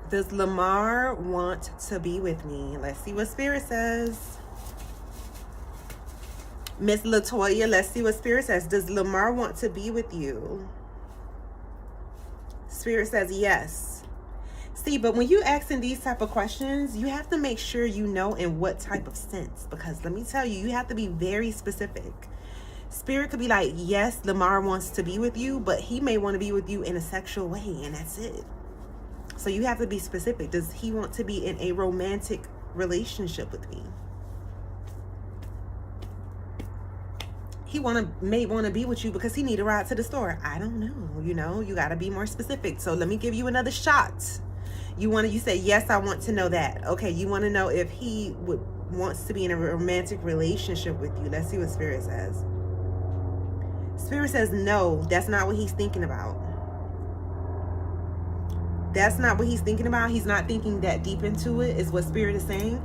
Does Lamar want to be with me? Let's see what Spirit says. Miss Latoya, let's see what Spirit says. Does Lamar want to be with you? Spirit says yes. See, but when you asking these type of questions, you have to make sure you know in what type of sense. Because let me tell you, you have to be very specific. Spirit could be like, yes, Lamar wants to be with you, but he may want to be with you in a sexual way, and that's it. So you have to be specific. Does he want to be in a romantic relationship with me? He may want to be with you because he need a ride to the store. I don't know. You know, you got to be more specific. So let me give you another shot. You say, yes, I want to know that. Okay, you want to know if he wants to be in a romantic relationship with you. Let's see what Spirit says. Spirit says, no, that's not what he's thinking about. that's not what he's thinking about. He's not thinking that deep into it, is what Spirit is saying.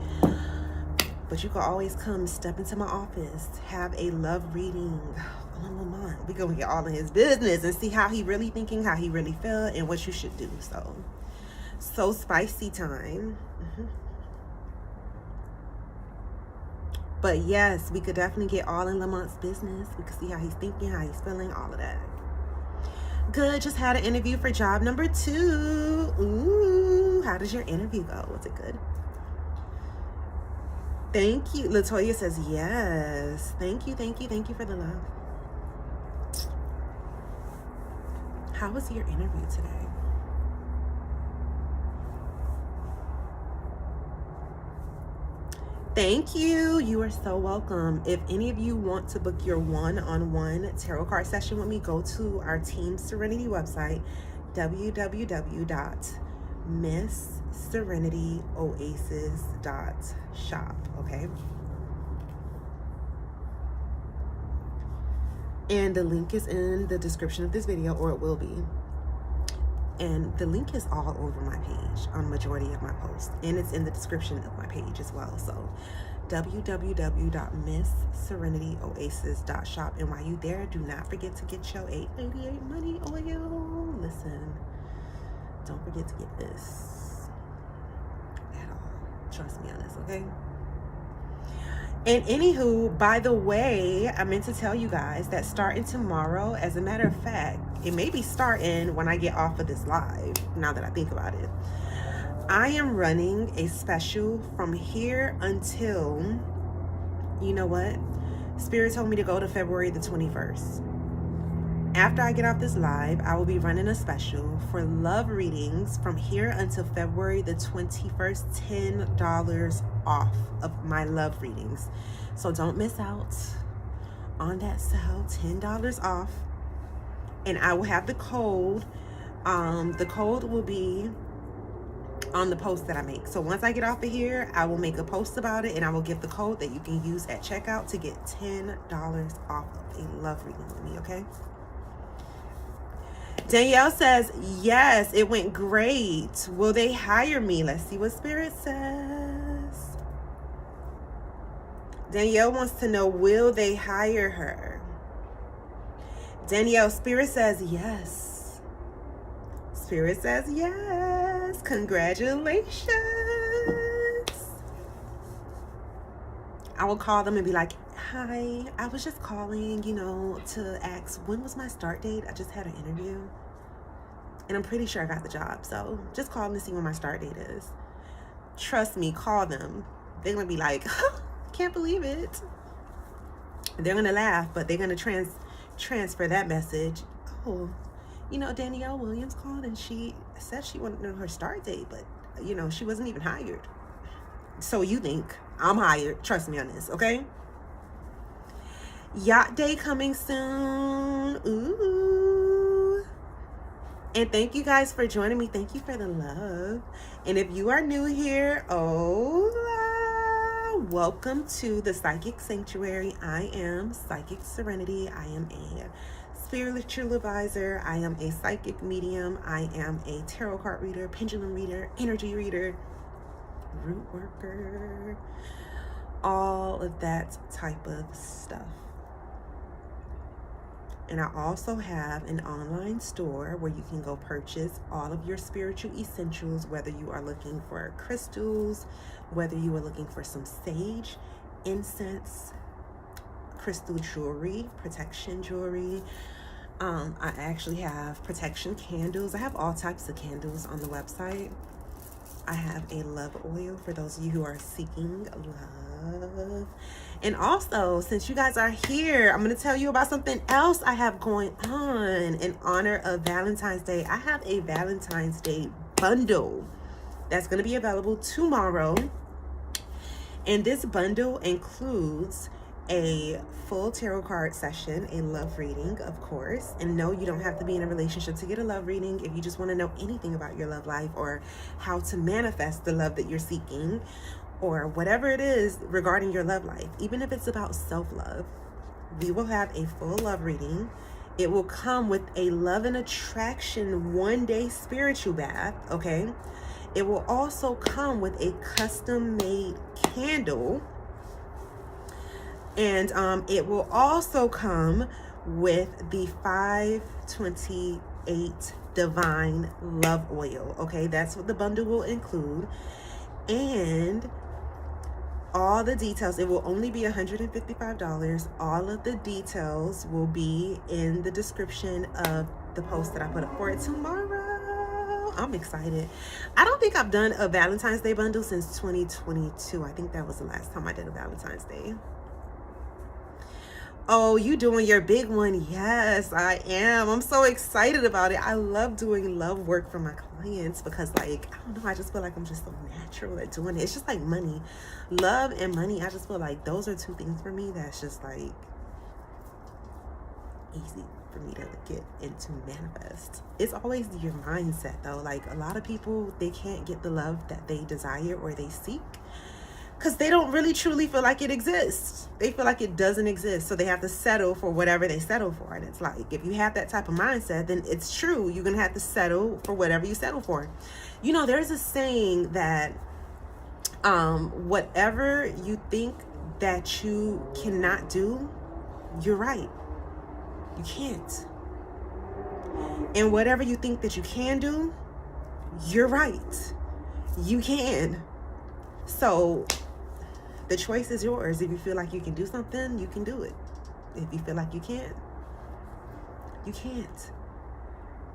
But you can always come step into my office, have a love reading. We're going to get all in his business and see how he really thinking, how he really feel, and what you should do. So spicy time. But yes, we could definitely get all in Lamont's business. We could see how he's thinking, how he's feeling, all of that. Good. Just had an interview for job number 2. Ooh, how does your interview go? Was it good? Thank you. Latoya says yes. Thank you for the love. How was your interview today? Thank you. You are so welcome. If any of you want to book your one-on-one tarot card session with me, go to our Team Serenity website, www.MissSerenityOasis.shop. Okay. And the link is in the description of this video, or it will be. And the link is all over my page on majority of my posts. And it's in the description of my page as well. So www.MissSerenityOasis.shop. And while you there, do not forget to get your 888 money oil. Listen, don't forget to get this at all. Trust me on this, okay? And anywho, by the way, I meant to tell you guys that starting tomorrow, as a matter of fact, it may be starting when I get off of this live, now that I think about it. I am running a special from here until, you know what? Spirit told me to go to February the 21st. After I get off this live, I will be running a special for love readings from here until February the 21st, $10 off of my love readings. So don't miss out on that sale, $10 off. And I will have the code. The code will be on the post that I make. So once I get off of here, I will make a post about it, and I will give the code that you can use at checkout to get $10 off of a love reading with me, okay? Danielle says, yes, it went great. Will they hire me? Let's see what Spirit says. Danielle wants to know, will they hire her? Danielle, Spirit says yes. Spirit says yes. Congratulations. I will call them and be like, hi, I was just calling, to ask when was my start date. I just had an interview and I'm pretty sure I got the job. So just calling to see when my start date is. Trust me, call them. They're going to be like, can't believe it. They're going to laugh, but they're going to transfer that message. Oh, Danielle Williams called and she said she wanted to know her start date, but she wasn't even hired. So you think I'm hired. Trust me on this, okay? Yacht day coming soon. Ooh. And thank you guys for joining me. Thank you for the love. And if you are new here, welcome to the Psychic Sanctuary. I am Psychic Serenity. I am a spiritual advisor. I am a psychic medium. I am a tarot card reader, pendulum reader, energy reader, root worker, all of that type of stuff. And I also have an online store where you can go purchase all of your spiritual essentials, whether you are looking for crystals, whether you are looking for some sage, incense, crystal jewelry, protection jewelry. I actually have protection candles. I have all types of candles on the website. I have a love oil for those of you who are seeking love. And also, since you guys are here, I'm going to tell you about something else I have going on in honor of Valentine's Day. I have a Valentine's Day bundle that's going to be available tomorrow. And this bundle includes a full tarot card session, a love reading, of course. And no, you don't have to be in a relationship to get a love reading. If you just want to know anything about your love life or how to manifest the love that you're seeking, or whatever it is regarding your love life, even if it's about self-love, we will have a full love reading It will come with a love and attraction 1-day spiritual bath, okay? It will also come with a custom-made candle. And it will also come with the 528 Divine Love Oil, okay? That's what the bundle will include. And all the details, it will only be $155. All of the details will be in the description of the post that I put up for it tomorrow. I'm excited. I don't think I've done a Valentine's Day bundle since 2022. I think that was the last time I did a Valentine's Day. Oh, you doing your big one? Yes, I am. I'm so excited about it. I love doing love work for my clients because, like, I don't know, I just feel like I'm just so natural at doing it. It's just like money. Love and money, I just feel like those are two things for me that's just, like, easy for me to get into manifest. It's always your mindset, though. Like, a lot of people, they can't get the love that they desire or they seek, because they don't really truly feel like it exists. They feel like it doesn't exist. So they have to settle for whatever they settle for. And it's like, if you have that type of mindset, then it's true. You're going to have to settle for whatever you settle for. You know, there's a saying that whatever you think that you cannot do, you're right. You can't. And whatever you think that you can do, you're right. You can. So the choice is yours. If you feel like you can do something, you can do it. If you feel like you can't, you can't.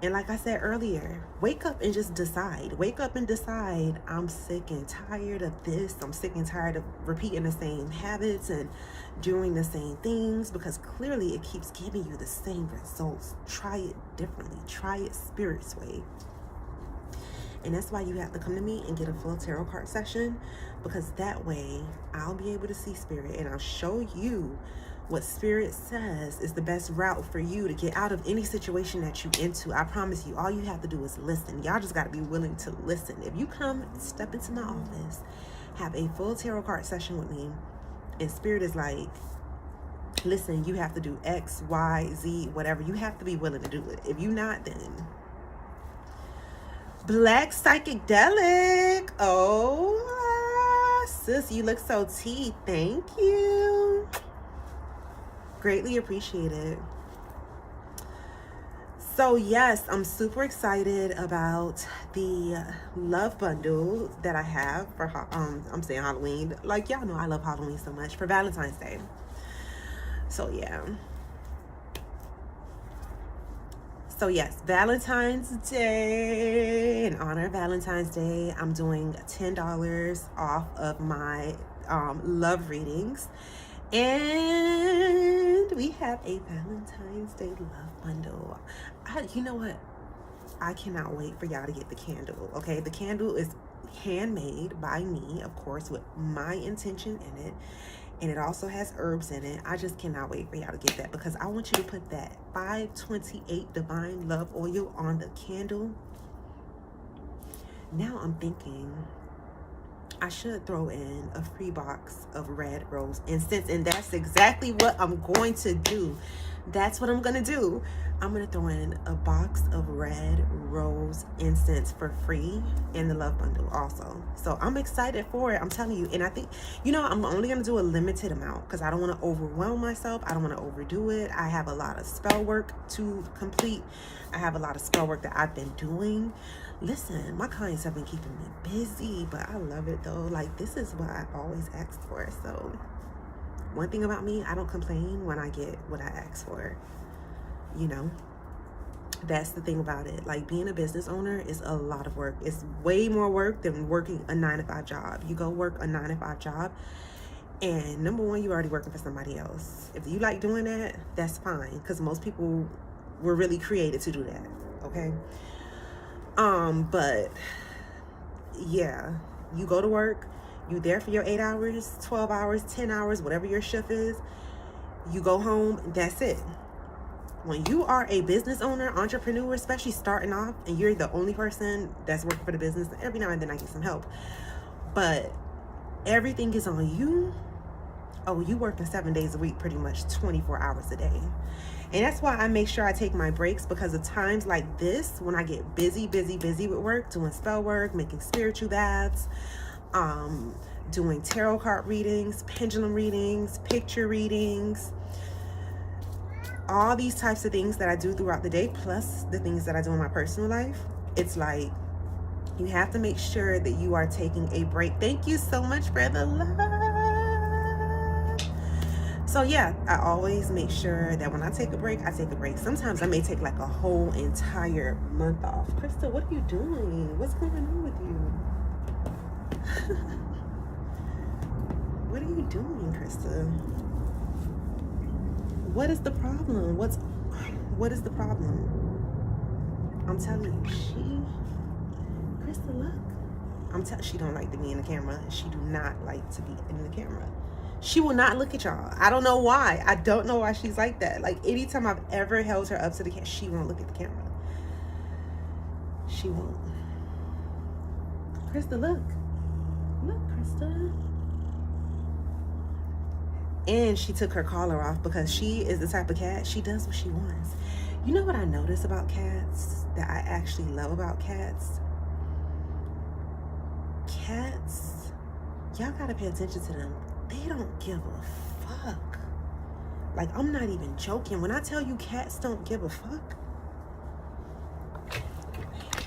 And like I said earlier, wake up and just decide. Wake up and decide, I'm sick and tired of this. I'm sick and tired of repeating the same habits and doing the same things, because clearly it keeps giving you the same results. Try it differently. Try it Spirit's way. And that's why you have to come to me and get a full tarot card session, because that way I'll be able to see Spirit and I'll show you what Spirit says is the best route for you to get out of any situation that you're into. I promise you, all you have to do is listen. Y'all just got to be willing to listen. If you come, step into my office, have a full tarot card session with me, and Spirit is like, listen, you have to do X, Y, Z, whatever. You have to be willing to do it. If you're not, then... Black Psychedelic. Oh, sis, you look so tea. Thank you. Greatly appreciated. So yes, I'm super excited about the love bundle that I have for I'm saying Halloween. Like, y'all know I love Halloween so much, for Valentine's Day. So yeah. So yes, Valentine's Day, in honor of Valentine's Day, I'm doing $10 off of my love readings. And we have a Valentine's Day love bundle. You know what? I cannot wait for y'all to get the candle, okay? The candle is handmade by me, of course, with my intention in it. And it also has herbs in it. I just cannot wait for y'all to get that, because I want you to put that 528 Divine Love Oil on the candle. Now I'm thinking I should throw in a free box of red rose incense, and that's exactly what I'm going to do. That's what I'm going to do. I'm going to throw in a box of red rose incense for free in the love bundle also. So I'm excited for it. I'm telling you. And I think, you know, I'm only going to do a limited amount because I don't want to overwhelm myself. I don't want to overdo it. I have a lot of spell work to complete. I have a lot of spell work that I've been doing. Listen, my clients have been keeping me busy, but I love it though. Like, this is what I always asked for. So one thing about me, I don't complain when I get what I ask for. You know, that's the thing about it. Like, being a business owner is a lot of work. It's way more work than working a 9-to-5 job. You go work a 9-to-5 job, and number one, you're already working for somebody else. If you like doing that, that's fine, because most people were really created to do that. Okay. But yeah, you go to work, you there for your 8 hours, 12 hours, 10 hours, whatever your shift is. You go home, that's it. When you are a business owner, entrepreneur, especially starting off, and you're the only person that's working for the business, every now and then I get some help, but everything is on you. Oh, you working 7 days a week, pretty much 24 hours a day. And that's why I make sure I take my breaks, because of times like this, when I get busy with work, doing spell work, making spiritual baths, doing tarot card readings, pendulum readings, picture readings, all these types of things that I do throughout the day, plus the things that I do in my personal life. It's like, you have to make sure that you are taking a break. Thank you so much for the love. So yeah, I always make sure that when I take a break, I take a break. Sometimes I may take like a whole entire month off. Krista, what are you doing? What's going on with you? What are you doing, Krista? What is the problem? What is the problem? I'm telling you, Krista, look. She don't like to be in the camera. She do not like to be in the camera. She will not look at y'all. I don't know why. I don't know why she's like that. Like, anytime I've ever held her up to the camera, she won't look at the camera. She won't. Krista, look. Look, Krista. And she took her collar off because she is the type of cat, she does what she wants. You know what I notice about cats that I actually love about cats? Cats, y'all gotta pay attention to them. They don't give a fuck. Like, I'm not even joking. When I tell you cats don't give a fuck.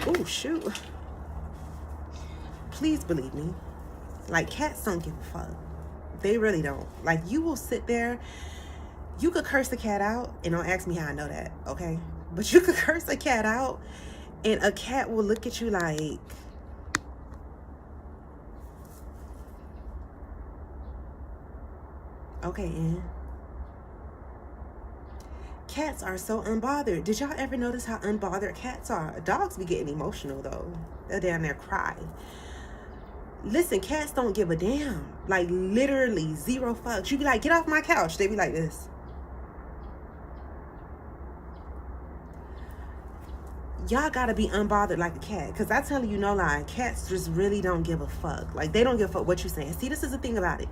Oh, shoot. Please believe me. Like, cats don't give a fuck. They really don't. Like, you will sit there, you could curse a cat out, and don't ask me how I know that, okay? But you could curse a cat out, and a cat will look at you like, okay, and cats are so unbothered. Did y'all ever notice how unbothered cats are? Dogs be getting emotional, though. They're down there crying. Listen, cats don't give a damn. Like, literally, zero fucks. You be like, get off my couch. They be like this. Y'all gotta be unbothered like a cat. Because I tell you, no lie, cats just really don't give a fuck. Like, they don't give a fuck what you're saying. See, this is the thing about it.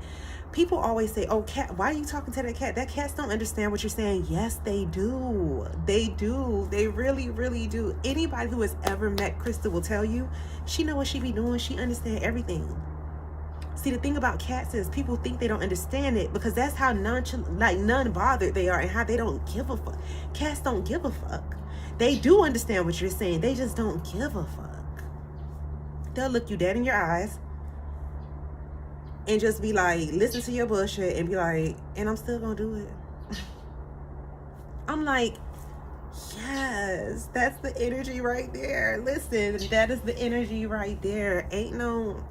People always say, oh, cat, why are you talking to that cat? That cats don't understand what you're saying. Yes, they do. They do. They really, really do. Anybody who has ever met Krista will tell you, she know what she be doing. She understand everything. See, the thing about cats is people think they don't understand it because that's how none-bothered they are and how they don't give a fuck. Cats don't give a fuck. They do understand what you're saying. They just don't give a fuck. They'll look you dead in your eyes and just be like, listen to your bullshit and be like, and I'm still gonna do it. I'm like, yes, that's the energy right there. Listen, that is the energy right there. Ain't no,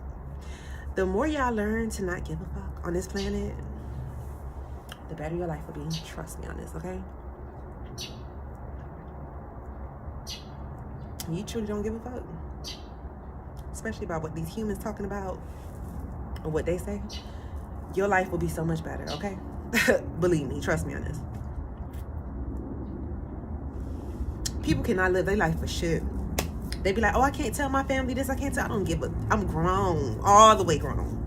the more y'all learn to not give a fuck on this planet, the better your life will be. Trust me on this, okay? You truly don't give a fuck, especially about what these humans talking about or what they say, your life will be so much better, okay? Believe me, trust me on this. People cannot live their life for shit. They be like, oh, I can't tell my family this, I can't tell. I don't give a, I'm grown, all the way grown.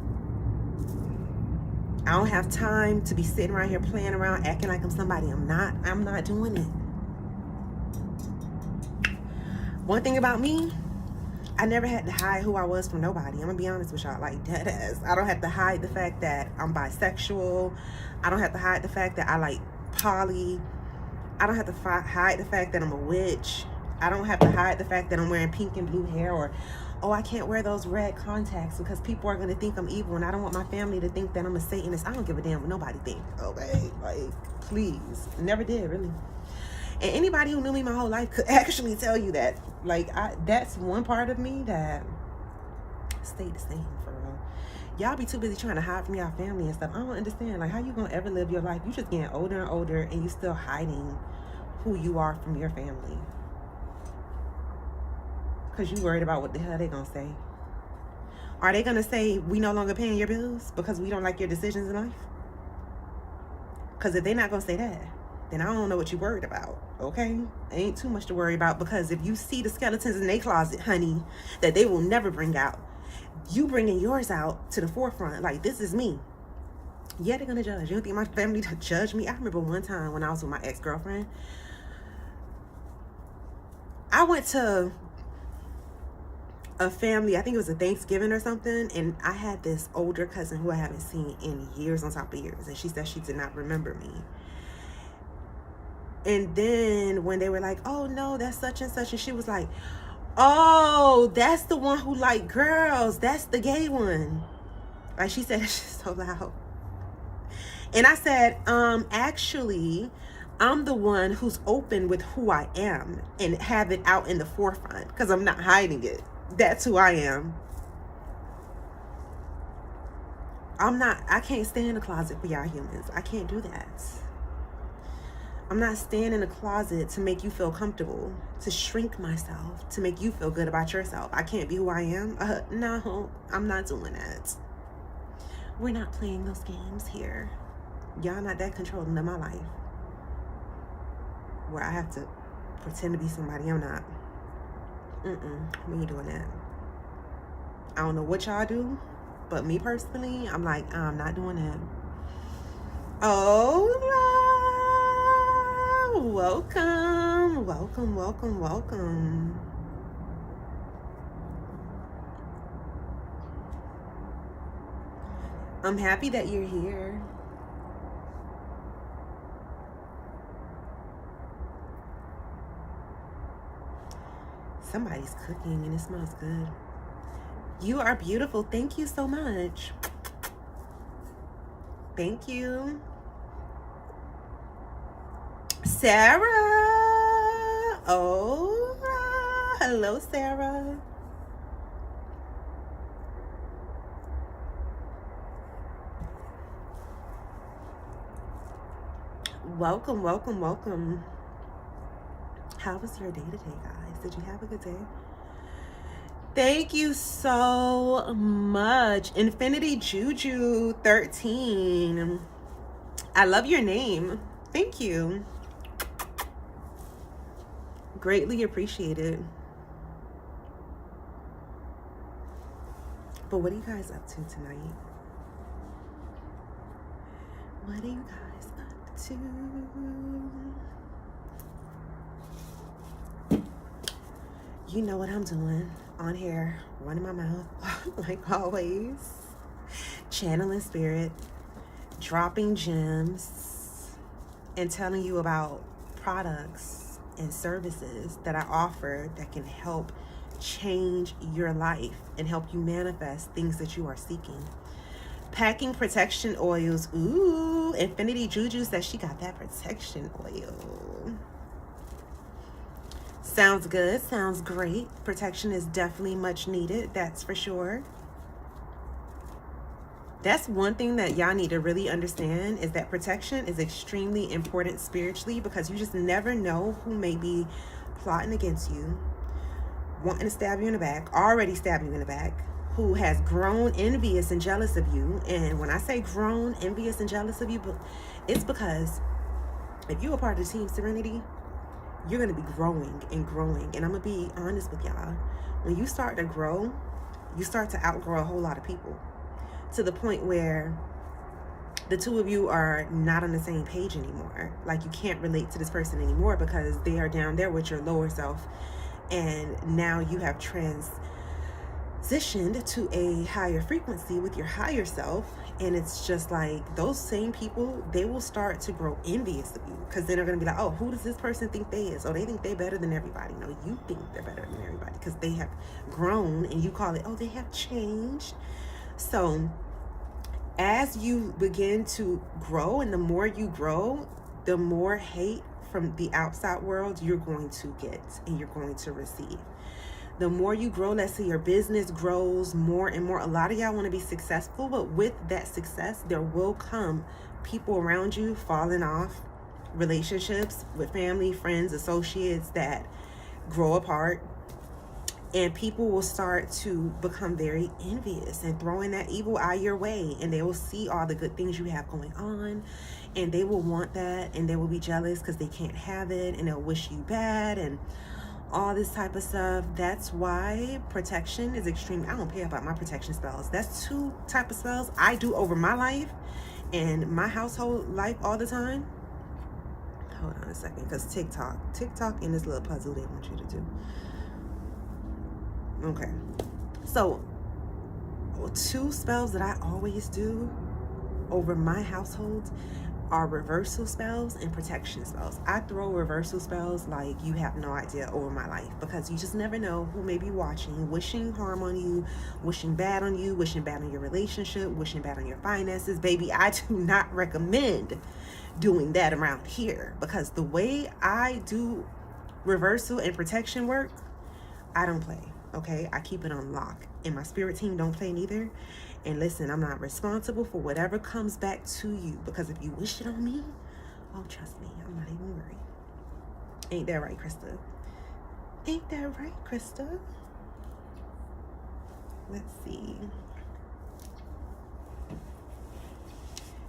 I don't have time to be sitting around here playing around, acting like I'm somebody I'm not doing it. One thing about me, I never had to hide who I was from nobody. I'm gonna be honest with y'all, like dead ass. I don't have to hide the fact that I'm bisexual. I don't have to hide the fact that I like poly. I don't have to hide the fact that I'm a witch. I don't have to hide the fact that I'm wearing pink and blue hair, or, oh, I can't wear those red contacts because people are gonna think I'm evil and I don't want my family to think that I'm a Satanist. I don't give a damn what nobody think, okay? Like, please. Never did, really. And anybody who knew me my whole life could actually tell you that. Like, that's one part of me that stayed the same, for real. Y'all be too busy trying to hide from y'all family and stuff. I don't understand. Like, how you gonna ever live your life? You just getting older and older and you still hiding who you are from your family. Because you worried about what the hell they gonna say. Are they gonna say, we no longer paying your bills because we don't like your decisions in life? Because if they're not gonna say that, then I don't know what you're worried about, okay? Ain't too much to worry about, because if you see the skeletons in their closet, honey, that they will never bring out, you bringing yours out to the forefront. Like, this is me. Yeah, they're gonna judge. You don't think my family to judge me? I remember one time when I was with my ex-girlfriend, I went to a family, I think it was a Thanksgiving or something, and I had this older cousin who I haven't seen in years on top of years, and she said she did not remember me. And then when they were like, oh no, that's such and such, and she was like, oh, that's the one who like girls, that's the gay one. Like, she said it just so loud. And I said, actually, I'm the one who's open with who I am and have it out in the forefront because I'm not hiding it. That's who I am. I can't stay in the closet for y'all humans. I can't do that. I'm not staying in the closet to make you feel comfortable, to shrink myself, to make you feel good about yourself. I can't be who I am. No, I'm not doing that. We're not playing those games here. Y'all not that controlling of my life where I have to pretend to be somebody I'm not. We ain't doing that. I don't know what y'all do, but me personally, I'm like, I'm not doing that. Oh, welcome, welcome, welcome, welcome. I'm happy that you're here. Somebody's cooking and it smells good. You are beautiful. Thank you so much. Thank you. Sarah. Oh, hello, Sarah. Welcome, welcome, welcome. How was your day today, guys? Did you have a good day? Thank you so much. Infinity Juju 13. I love your name. Thank you. Greatly appreciated. But what are you guys up to tonight? What are you guys up to? You know what I'm doing on here, running my mouth like always, channeling spirit, dropping gems, and telling you about products and services that I offer that can help change your life and help you manifest things that you are seeking. Packing protection oils. Ooh, Infinity Juju says she got that protection oil. Sounds good. Sounds great. Protection is definitely much needed. That's for sure. That's one thing that y'all need to really understand, is that protection is extremely important spiritually, because you just never know who may be plotting against you, wanting to stab you in the back, already stabbing you in the back, who has grown envious and jealous of you. And when I say grown envious and jealous of you, it's because if you're a part of the Team Serenity, you're going to be growing and growing. And I'm going to be honest with y'all. When you start to grow, you start to outgrow a whole lot of people, to the point where the two of you are not on the same page anymore. Like, you can't relate to this person anymore because they are down there with your lower self. And now you have transitioned to a higher frequency with your higher self. And it's just like, those same people, they will start to grow envious of you, because then they're going to be like, oh, who does this person think they is? Oh, they think they're better than everybody. No, you think they're better than everybody because they have grown, and you call it, oh, they have changed. So as you begin to grow, and the more you grow, the more hate from the outside world you're going to get and you're going to receive. The more you grow, let's say your business grows more and more. A lot of y'all want to be successful, but with that success, there will come people around you falling off, relationships with family, friends, associates that grow apart. And people will start to become very envious and throwing that evil eye your way. And they will see all the good things you have going on, and they will want that, and they will be jealous because they can't have it, and they'll wish you bad and all this type of stuff. That's why protection is extreme. I don't pay about my protection spells. That's two type of spells I do over my life, And my household life all the time, hold on a second, because TikTok and this little puzzle they want you to do. Okay, so 2 spells that I always do over my household are reversal spells and protection spells. I throw reversal spells like you have no idea over my life, because you just never know who may be watching, wishing harm on you, wishing bad on you, wishing bad on your relationship, wishing bad on your finances. Baby, I do not recommend doing that around here, because the way I do reversal and protection work, I don't play. Okay, I keep it on lock, and my spirit team don't play neither. And listen, I'm not responsible for whatever comes back to you, because if you wish it on me, oh, trust me, I'm not even worried. Ain't that right, Krista? Ain't that right, Krista? Let's see.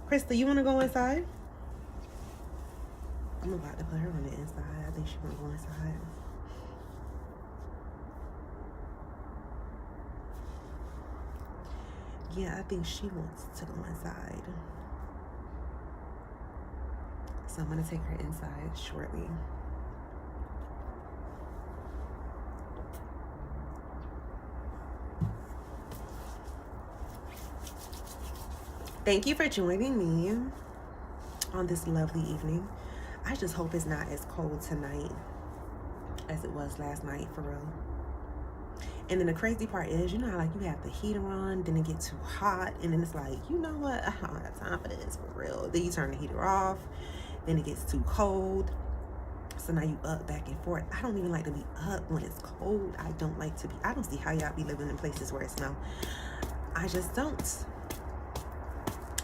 Krista, you want to go inside? I'm about to put her on the inside. I think she want to go inside. Yeah, I think she wants to go inside. So I'm going to take her inside shortly. Thank you for joining me on this lovely evening. I just hope it's not as cold tonight as it was last night, for real. And then the crazy part is, you know how like you have the heater on, then it gets too hot, and then it's like, you know what, I don't have time for this, for real. Then you turn the heater off, then it gets too cold, so now you up back and forth. I don't even like to be up when it's cold. I don't like to be, I don't see how y'all be living in places where it snows. I just don't.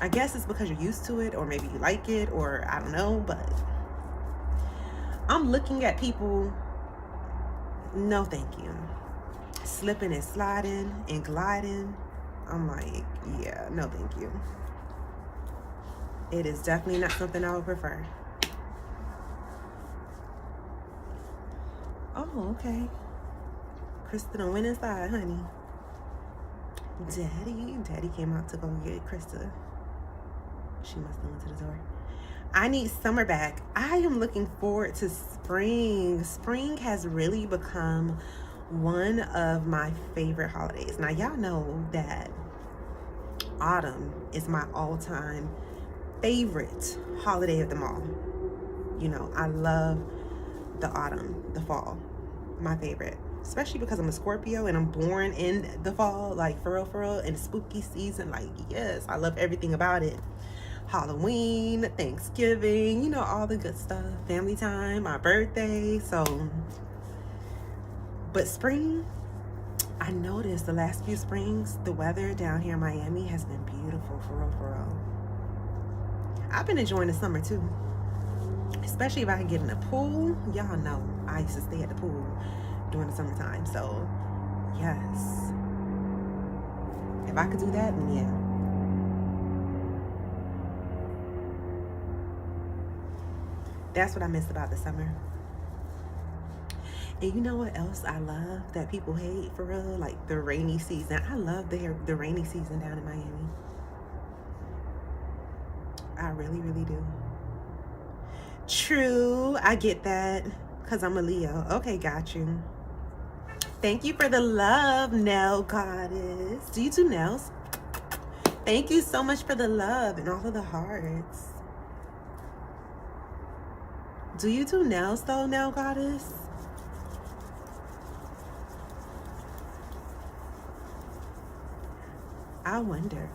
I guess it's because you're used to it, or maybe you like it, or I don't know, but I'm looking at people, no thank you. Slipping and sliding and gliding. I'm like, yeah, no thank you. It is definitely not something I would prefer. Oh, okay. Krista done went inside, honey. Daddy came out to go get Krista. She must have went to the door. I need summer back. I am looking forward to spring. Spring has really become one of my favorite holidays. Now, y'all know that autumn is my all-time favorite holiday of them all. You know, I love the autumn, the fall, my favorite. Especially because I'm a Scorpio and I'm born in the fall, like for real, and spooky season. Like, yes, I love everything about it. Halloween, Thanksgiving, you know, all the good stuff. Family time, my birthday. So, but spring, I noticed the last few springs, the weather down here in Miami has been beautiful, for real. I've been enjoying the summer too. Especially if I can get in the pool. Y'all know I used to stay at the pool during the summertime. So, yes. If I could do that, then yeah. That's what I miss about the summer. And you know what else I love that people hate, for real? Like the rainy season. I love the rainy season down in Miami. I really do. True, I get that, because I'm a Leo. Okay, got you. Thank you for the love, nail goddess. Do you do nails? Thank you so much for the love and all of the hearts. Do you do nails though, nail goddess? I wonder.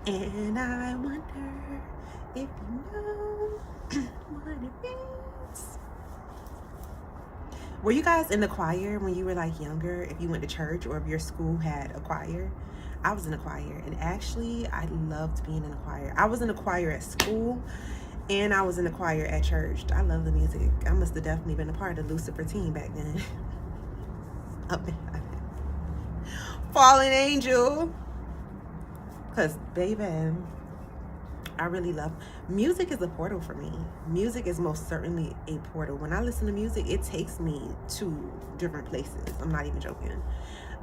And I wonder if you know what it means. Were you guys in the choir when you were like younger? If you went to church or if your school had a choir? I was in a choir, and actually I loved being in a choir. I was in a choir at school, and I was in a choir at church. I love the music. I must have definitely been a part of the Lucifer team back then. Fallen angel. Because, baby, I really love music. Is a portal for me. Music is most certainly a portal. When I listen to music, it takes me to different places. I'm not even joking.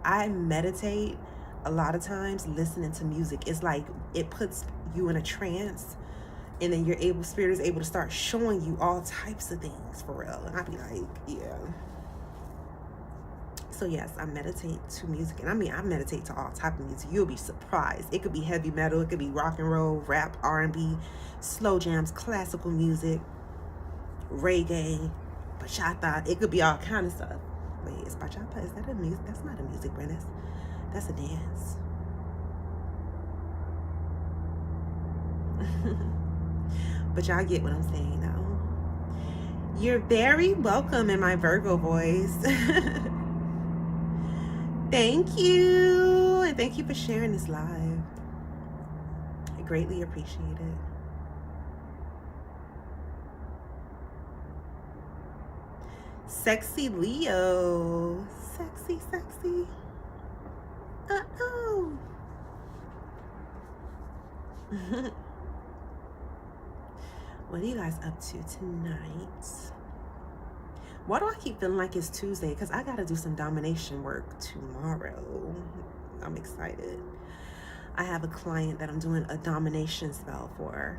I meditate a lot of times listening to music is like, it puts you in a trance, and then Spirit is able to start showing you all types of things for real. And I'd be like, yeah. So yes, I meditate to music. And I mean, I meditate to all type of music. You'll be surprised. It could be heavy metal. It could be rock and roll, rap, R&B, slow jams, classical music, reggae, bachata. It could be all kind of stuff. Wait, is bachata? Is that a music? That's not a music, Brenda. That's a dance. But y'all get what I'm saying now. You're very welcome in my Virgo voice. Thank you. And thank you for sharing this live. I greatly appreciate it. Sexy Leo. Sexy, sexy. Uh-oh. What are you guys up to tonight? Why do I keep feeling like it's Tuesday? Because I got to do some domination work tomorrow. I'm excited. I have a client that I'm doing a domination spell for.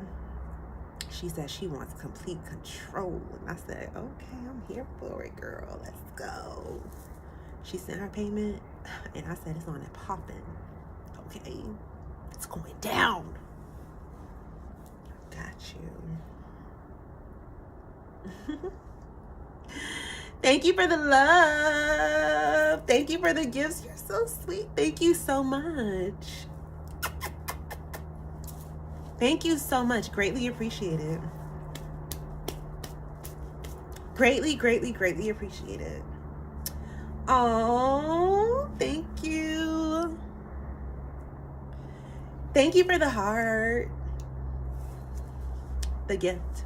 She said she wants complete control. And I said, okay, I'm here for it, girl. Let's go. She sent her payment, and I said, it's on and popping. Okay. It's going down. Got you. Thank you for the love. Thank you for the gifts. You're so sweet. Thank you so much. Thank you so much. Greatly appreciate it. Greatly, greatly, greatly appreciate it. Oh, thank you. Thank you for the heart. The gift.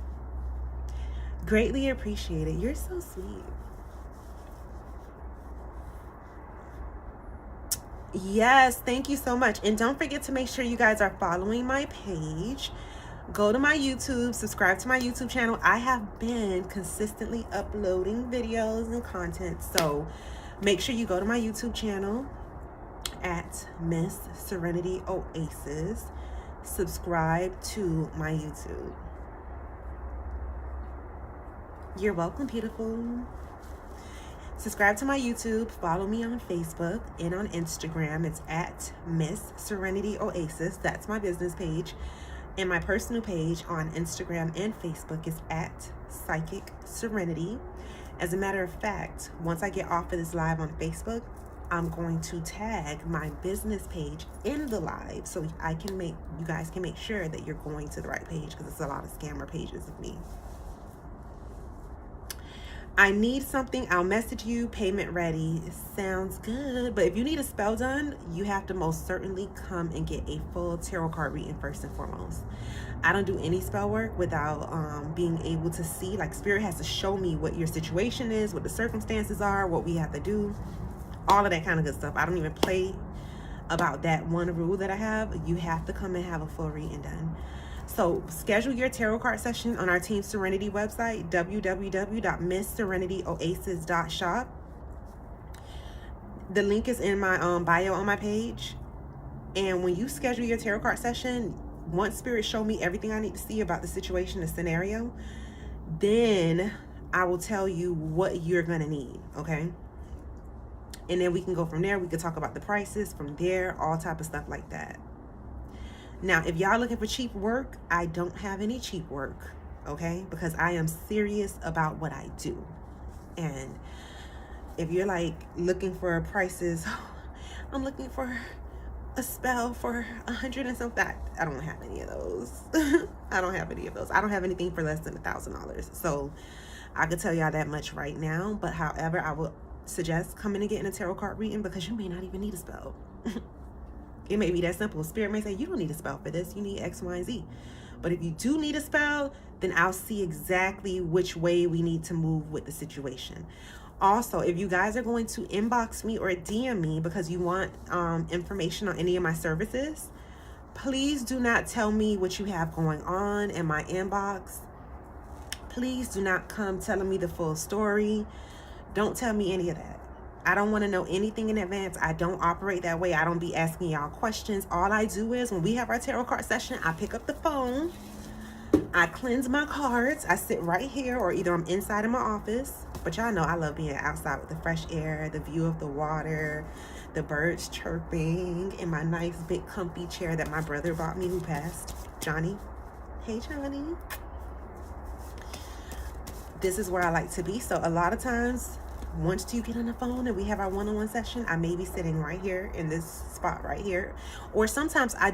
Greatly appreciate it. You're so sweet. Yes, thank you so much. And don't forget to make sure you guys are following my page. Go to my YouTube, subscribe to my YouTube channel. I have been consistently uploading videos and content. So make sure you go to my YouTube channel at Miss Serenity Oasis. Subscribe to my YouTube. You're welcome, beautiful. Subscribe to my YouTube. Follow me on Facebook and on Instagram. It's at Miss Serenity Oasis. That's my business page. And my personal page on Instagram and Facebook is at Psychic Serenity. As a matter of fact, once I get off of this live on Facebook, I'm going to tag my business page in the live so you guys can make sure that you're going to the right page, because it's a lot of scammer pages of me. I need something, I'll message you, payment ready. Sounds good. But if you need a spell done, you have to most certainly come and get a full tarot card reading first and foremost. I don't do any spell work without being able to see, like, Spirit has to show me what your situation is, what the circumstances are, what we have to do, all of that kind of good stuff. I don't even play about that one rule that I have. You have to come and have a full reading done. So schedule your tarot card session on our Team Serenity website, www.missserenityoasis.shop. The link is in my bio on my page. And when you schedule your tarot card session, once Spirit show me everything I need to see about the situation, the scenario, then I will tell you what you're going to need, okay? And then we can go from there. We can talk about the prices from there, all type of stuff like that. Now, if y'all looking for cheap work, I don't have any cheap work, okay? Because I am serious about what I do. And if you're like looking for prices, I'm looking for a spell for $100 and something, I don't have any of those. I don't have any of those. I don't have anything for less than $1,000. So I could tell y'all that much right now. But however, I would suggest coming and getting a tarot card reading, because you may not even need a spell. It may be that simple. Spirit may say, you don't need a spell for this. You need X, Y, and Z. But if you do need a spell, then I'll see exactly which way we need to move with the situation. Also, if you guys are going to inbox me or DM me because you want information on any of my services, please do not tell me what you have going on in my inbox. Please do not come telling me the full story. Don't tell me any of that. I don't want to know anything in advance. I don't operate that way. I don't be asking y'all questions. All I do is when we have our tarot card session, I pick up the phone, I cleanse my cards, I sit right here, or either I'm inside in my office. But y'all know I love being outside with the fresh air, the view of the water, the birds chirping, in my nice big comfy chair that my brother bought me who passed, Johnny. Hey, Johnny. This is where I like to be. So a lot of times, once you get on the phone and we have our one-on-one session, I may be sitting right here in this spot right here. Or sometimes I'm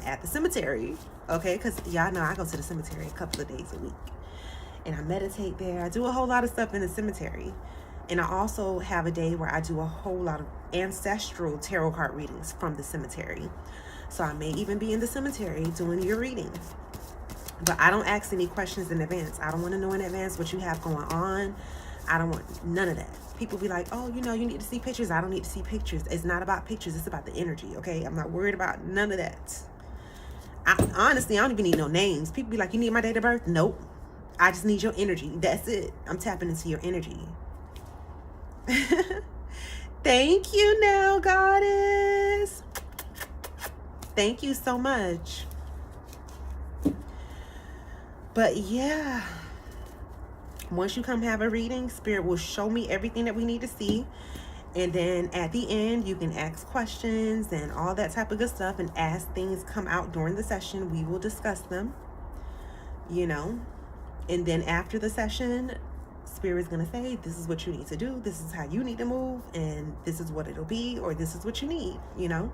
at the cemetery, okay? Because y'all know I go to the cemetery a couple of days a week. And I meditate there. I do a whole lot of stuff in the cemetery. And I also have a day where I do a whole lot of ancestral tarot card readings from the cemetery. So I may even be in the cemetery doing your readings. But I don't ask any questions in advance. I don't want to know in advance what you have going on. I don't want none of that. People be like, oh, you know, you need to see pictures. I don't need to see pictures. It's not about pictures. It's about the energy, okay? I'm not worried about none of that. Honestly, I don't even need no names. People be like, you need my date of birth? Nope. I just need your energy. That's it. I'm tapping into your energy. Thank you now, goddess. Thank you so much. But yeah, once you come have a reading, Spirit will show me everything that we need to see. And then at the end, you can ask questions and all that type of good stuff. And as things come out during the session, we will discuss them, you know. And then after the session, Spirit's going to say, this is what you need to do. This is how you need to move. And this is what it'll be, or this is what you need, you know.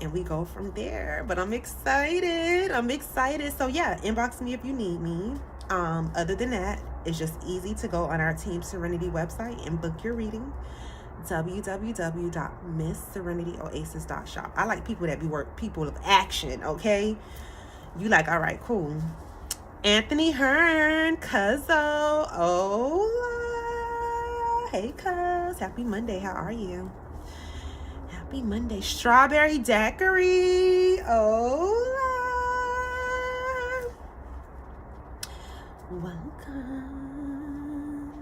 And we go from there. But I'm excited. So yeah, inbox me if you need me. Other than that, it's just easy to go on our Team Serenity website and book your reading. www.missserenityoasis.shop. I like people that people of action, okay? You like, all right, cool. Anthony Hearn, Cuzzo. Hola. Hey, Cuz. Happy Monday. How are you? Happy Monday. Strawberry Daiquiri. Hola. Welcome.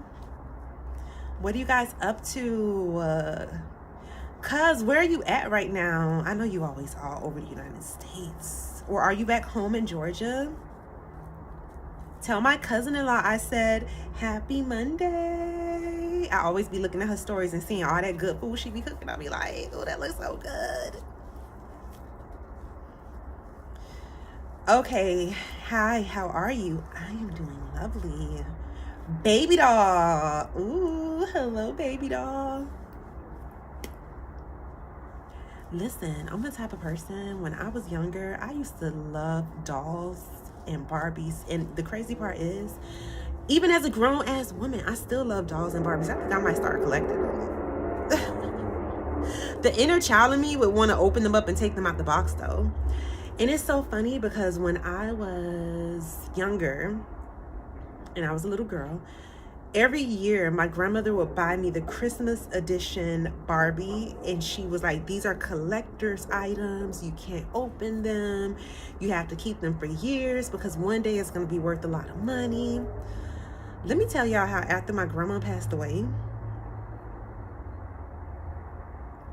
What are you guys up to? Cuz, where are you at right now? I know you always all over the United States. Or are you back home in Georgia? Tell my cousin-in-law I said, happy Monday. I always be looking at her stories and seeing all that good food she be cooking. I'll be like, oh, that looks so good. Okay. Hi, how are you? I am doing lovely. Baby doll. Ooh, hello, baby doll. Listen, I'm the type of person, when I was younger, I used to love dolls and Barbies. And the crazy part is, even as a grown-ass woman, I still love dolls and Barbies. I think I might start collecting them. The inner child in me would want to open them up and take them out the box, though. And it's so funny because when I was younger and I was a little girl, every year my grandmother would buy me the Christmas edition Barbie, and she was like, these are collector's items. You can't open them. You have to keep them for years because one day it's going to be worth a lot of money. Let me tell y'all how after my grandma passed away,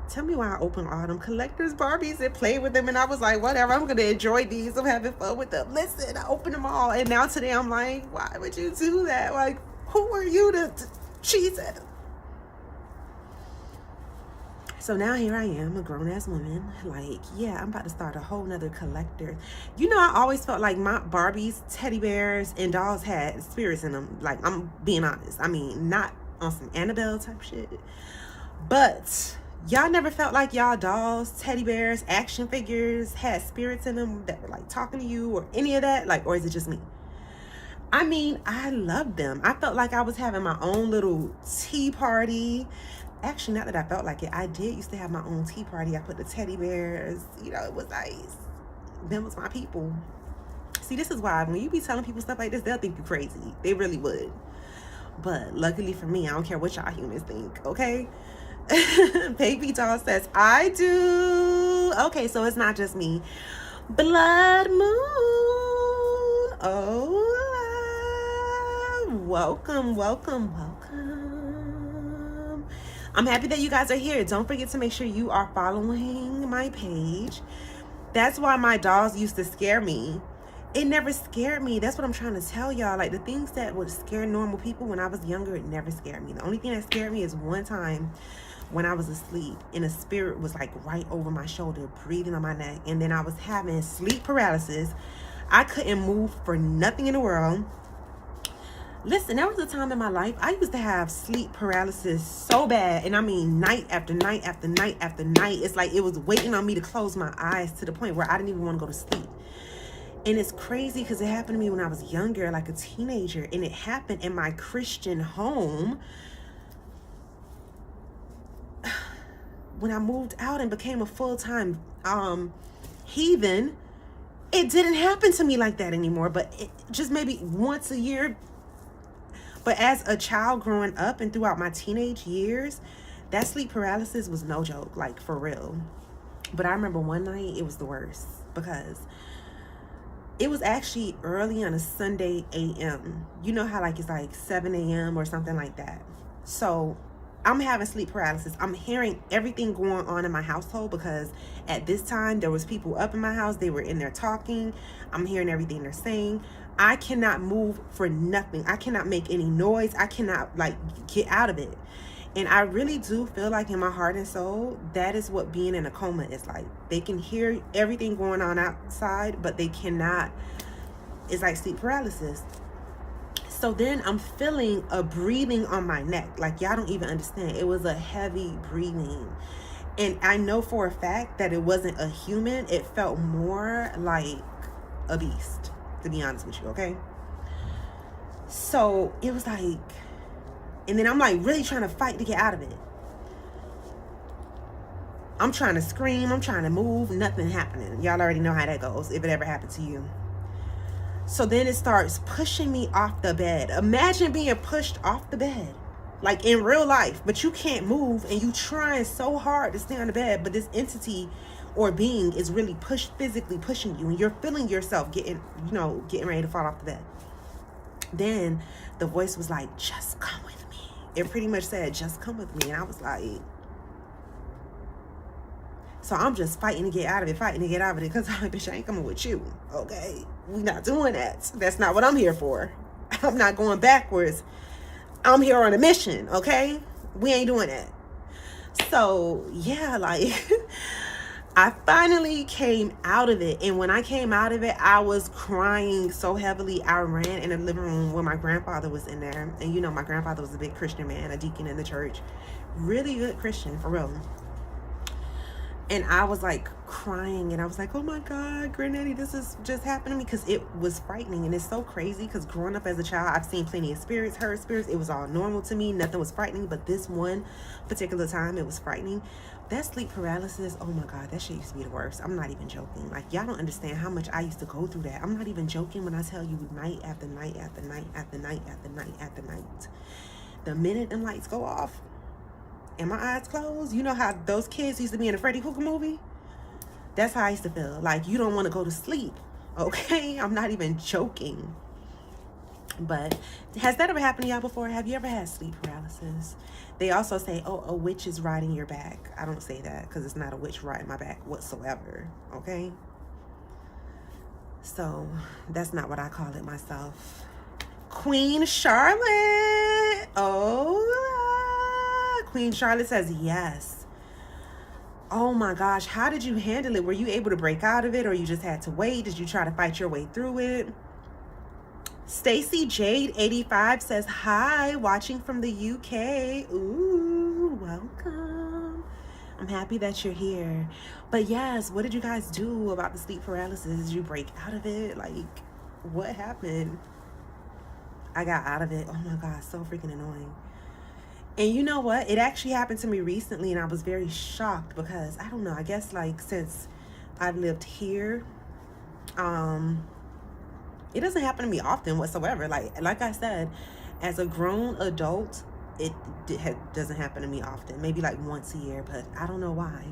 tell me why I opened all them collector's Barbies and played with them, and I was like, whatever, I'm going to enjoy these. I'm having fun with them. Listen, I opened them all, and now today I'm like, why would you do that? Like, who are you to cheese at them? So now here I am, a grown-ass woman. Like, yeah, I'm about to start a whole nother collector. You know, I always felt like my Barbies, teddy bears, and dolls had spirits in them. Like, I'm being honest. I mean, not on some Annabelle type shit. But y'all never felt like y'all dolls, teddy bears, action figures had spirits in them that were like talking to you or any of that? Like, or is it just me? I mean, I loved them. I felt like I was having my own little tea party. Actually, not that I felt like it, I did used to have my own tea party. I put the teddy bears, you know, it was nice. Them was my people. See, this is why when you be telling people stuff like this, they'll think you crazy. They really would. But luckily for me, I don't care what y'all humans think, okay? Baby doll says, I do. Okay, so it's not just me. Blood moon. Oh, welcome, welcome, welcome. I'm happy that you guys are here. Don't forget to make sure you are following my page. That's why my dolls used to scare me. It never scared me. That's what I'm trying to tell y'all. Like, the things that would scare normal people when I was younger, it never scared me. The only thing that scared me is one time when I was asleep and a spirit was like right over my shoulder, breathing on my neck. And then I was having sleep paralysis. I couldn't move for nothing in the world. Listen, there was a time in my life I used to have sleep paralysis so bad, and I mean night after night after night after night. It's like it was waiting on me to close my eyes to the point where I didn't even want to go to sleep. And it's crazy because it happened to me when I was younger, like a teenager, and it happened in my Christian home. When I moved out and became a full-time heathen, it didn't happen to me like that anymore, but it just maybe once a year. But as a child growing up and throughout my teenage years, that sleep paralysis was no joke, like for real. But I remember one night it was the worst because it was actually early on a Sunday a.m. You know how like it's like 7 a.m. or something like that. So I'm having sleep paralysis. I'm hearing everything going on in my household because at this time there was people up in my house. They were in there talking. I'm hearing everything they're saying. I cannot move for nothing. I cannot make any noise. I cannot like get out of it. And I really do feel like in my heart and soul, that is what being in a coma is like. They can hear everything going on outside, but they cannot. It's like sleep paralysis. So then I'm feeling a breathing on my neck. Like, y'all don't even understand. It was a heavy breathing. And I know for a fact that it wasn't a human. It felt more like a beast, to be honest with you, okay? So it was like, and then I'm like really trying to fight to get out of it. I'm trying to scream, I'm trying to move, nothing happening. Y'all already know how that goes, if it ever happened to you. So then it starts pushing me off the bed. Imagine being pushed off the bed, like in real life, but you can't move and you trying so hard to stay on the bed, but this entity or being is really physically pushing you, and you're feeling yourself getting ready to fall off the bed. Then the voice was like, just come with me. It pretty much said, just come with me. And I was like, so I'm just fighting to get out of it, because I'm like, bitch, I ain't coming with you, okay? We not doing that. That's not what I'm here for. I'm not going backwards. I'm here on a mission, okay? We ain't doing that. So, yeah, like, I finally came out of it. And when I came out of it, I was crying so heavily. I ran in the living room where my grandfather was in there. And, you know, my grandfather was a big Christian man, a deacon in the church. Really good Christian, for real. And I was like crying, and I was like, oh my God, Granddaddy, this is just happening to me, because it was frightening. And it's so crazy because growing up as a child, I've seen plenty of spirits, heard spirits. It was all normal to me. Nothing was frightening. But this one particular time, it was frightening. That sleep paralysis, oh my God, that shit used to be the worst. I'm not even joking. Like, y'all don't understand how much I used to go through that. I'm not even joking when I tell you night after night after night after night after night after night. The minute them lights go off and my eyes closed, you know how those kids used to be in a Freddy Krueger movie? That's how I used to feel. Like, you don't want to go to sleep, okay? I'm not even joking. But has that ever happened to y'all before? Have you ever had sleep paralysis? They also say, oh, a witch is riding your back. I don't say that because it's not a witch riding my back whatsoever, okay? So that's not what I call it myself. Queen Charlotte. Oh, Queen Charlotte says yes. Oh my gosh, how did you handle it? Were you able to break out of it, or you just had to wait? Did you try to fight your way through it? Stacy Jade 85 says hi, watching from the UK. Ooh, welcome. I'm happy that you're here. But yes, what did you guys do about the sleep paralysis? Did you break out of it? Like, what happened? I got out of it. Oh my God, so freaking annoying. And you know what? It actually happened to me recently, and I was very shocked because, I don't know, I guess like since I've lived here, it doesn't happen to me often whatsoever. Like I said, as a grown adult, it doesn't happen to me often. Maybe like once a year, but I don't know why.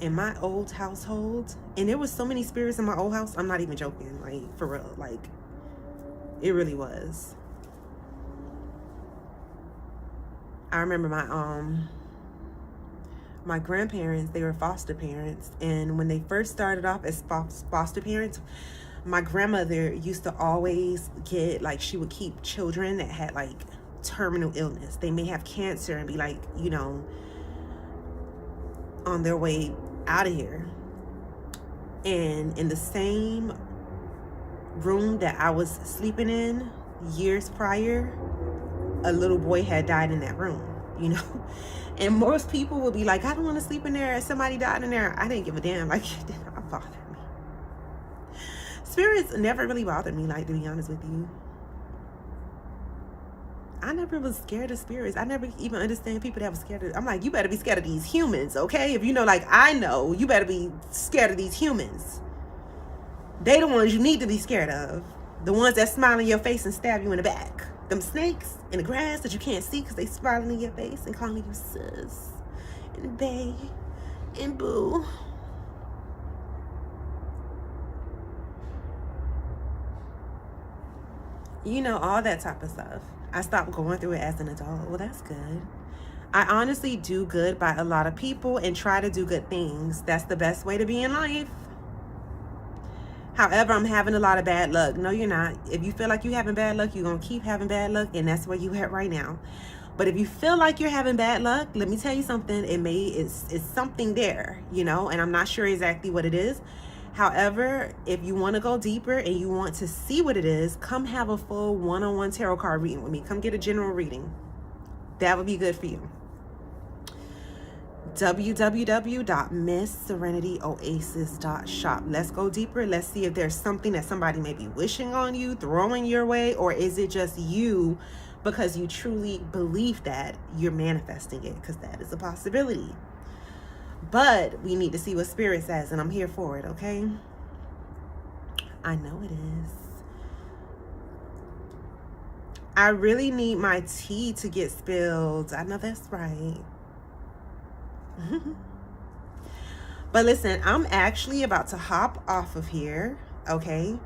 In my old household, and there was so many spirits in my old house, I'm not even joking, like for real, like it really was. I remember my grandparents, they were foster parents. And when they first started off as foster parents, my grandmother used to always get, like, she would keep children that had, like, terminal illness. They may have cancer and be, like, you know, on their way out of here. And in the same room that I was sleeping in years prior, a little boy had died in that room, you know. And most people would be like, I don't want to sleep in there, somebody died in there. I didn't give a damn. Like, it did not bother me. Spirits never really bothered me, like, to be honest with you. I never was scared of spirits. I never even understand people that were scared of. I'm like, you better be scared of these humans, okay? If you know, like I know, you better be scared of these humans. They the ones you need to be scared of. The ones that smile in your face and stab you in the back. Them snakes in the grass that you can't see because they smiling in your face and calling you sis and bae and boo. You know, all that type of stuff. I stopped going through it as an adult. Well, that's good. I honestly do good by a lot of people and try to do good things. That's the best way to be in life. However, I'm having a lot of bad luck. No, you're not. If you feel like you're having bad luck, you're going to keep having bad luck, and that's where you're at right now. But if you feel like you're having bad luck, let me tell you something. It's something there, you know, and I'm not sure exactly what it is. However, if you want to go deeper and you want to see what it is, come have a full one-on-one tarot card reading with me. Come get a general reading. That would be good for you. www.missserenityoasis.shop. Let's go deeper. Let's see if there's something that somebody may be wishing on you, throwing your way, or is it just you because you truly believe that you're manifesting it, because that is a possibility. But we need to see what Spirit says, and I'm here for it, okay? I know it is. I really need my tea to get spilled. I know that's right. But listen, I'm actually about to hop off of here, okay?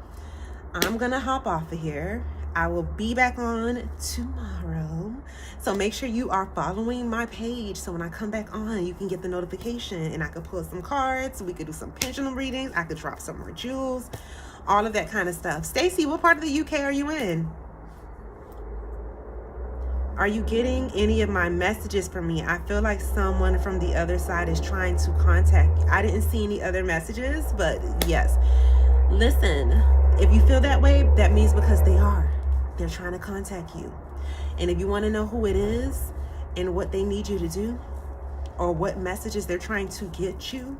I'm gonna hop off of here. I will be back on tomorrow. So make sure you are following my page so when I come back on, you can get the notification and I could pull some cards. We could do some pendulum readings. I could drop some more jewels, all of that kind of stuff. Stacy, what part of the UK are you in? Are you getting any of my messages from me? I feel like someone from the other side is trying to contact you. I didn't see any other messages, but yes. Listen, if you feel that way, that means because they are. They're trying to contact you. And if you want to know who it is and what they need you to do or what messages they're trying to get you,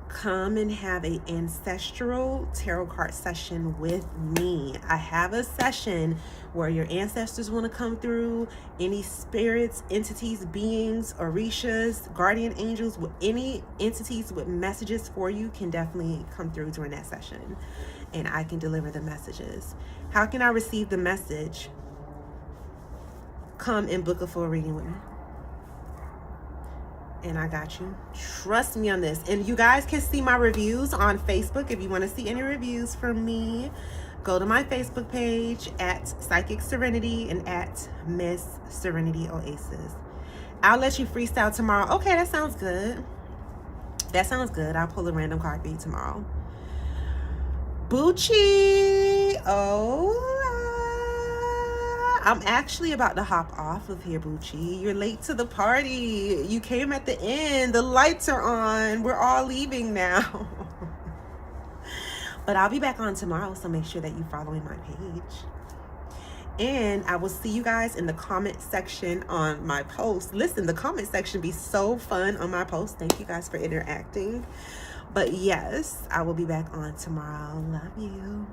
come and have an ancestral tarot card session with me. I have a session where your ancestors want to come through, any spirits, entities, beings, orishas, guardian angels, with any entities with messages for you can definitely come through during that session, and I can deliver the messages. How can I receive the message? Come and book a full reading with me. And I got you. Trust me on this. And you guys can see my reviews on Facebook. If you want to see any reviews from me, go to my Facebook page at Psychic Serenity and at Miss Serenity Oasis. I'll let you freestyle tomorrow. Okay, that sounds good. That sounds good. I'll pull a random card for you tomorrow. Bucci. Oh, I'm actually about to hop off of here, Bucci. You're late to the party. You came at the end. The lights are on. We're all leaving now. But I'll be back on tomorrow, so make sure that you following my page. And I will see you guys in the comment section on my post. Listen, the comment section be so fun on my post. Thank you guys for interacting. But yes, I will be back on tomorrow. Love you.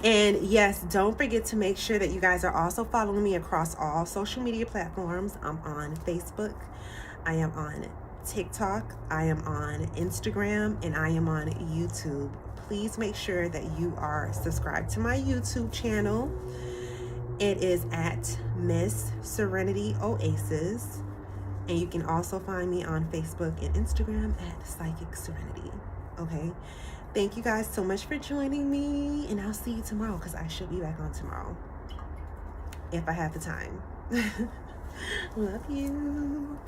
And yes, don't forget to make sure that you guys are also following me across all social media platforms. I'm on Facebook, I am on TikTok, I am on Instagram, and I am on YouTube. Please make sure that you are subscribed to my YouTube channel. It is at Miss Serenity Oasis. And you can also find me on Facebook and Instagram at Psychic Serenity. Okay? Thank you guys so much for joining me. And I'll see you tomorrow because I should be back on tomorrow. If I have the time. Love you.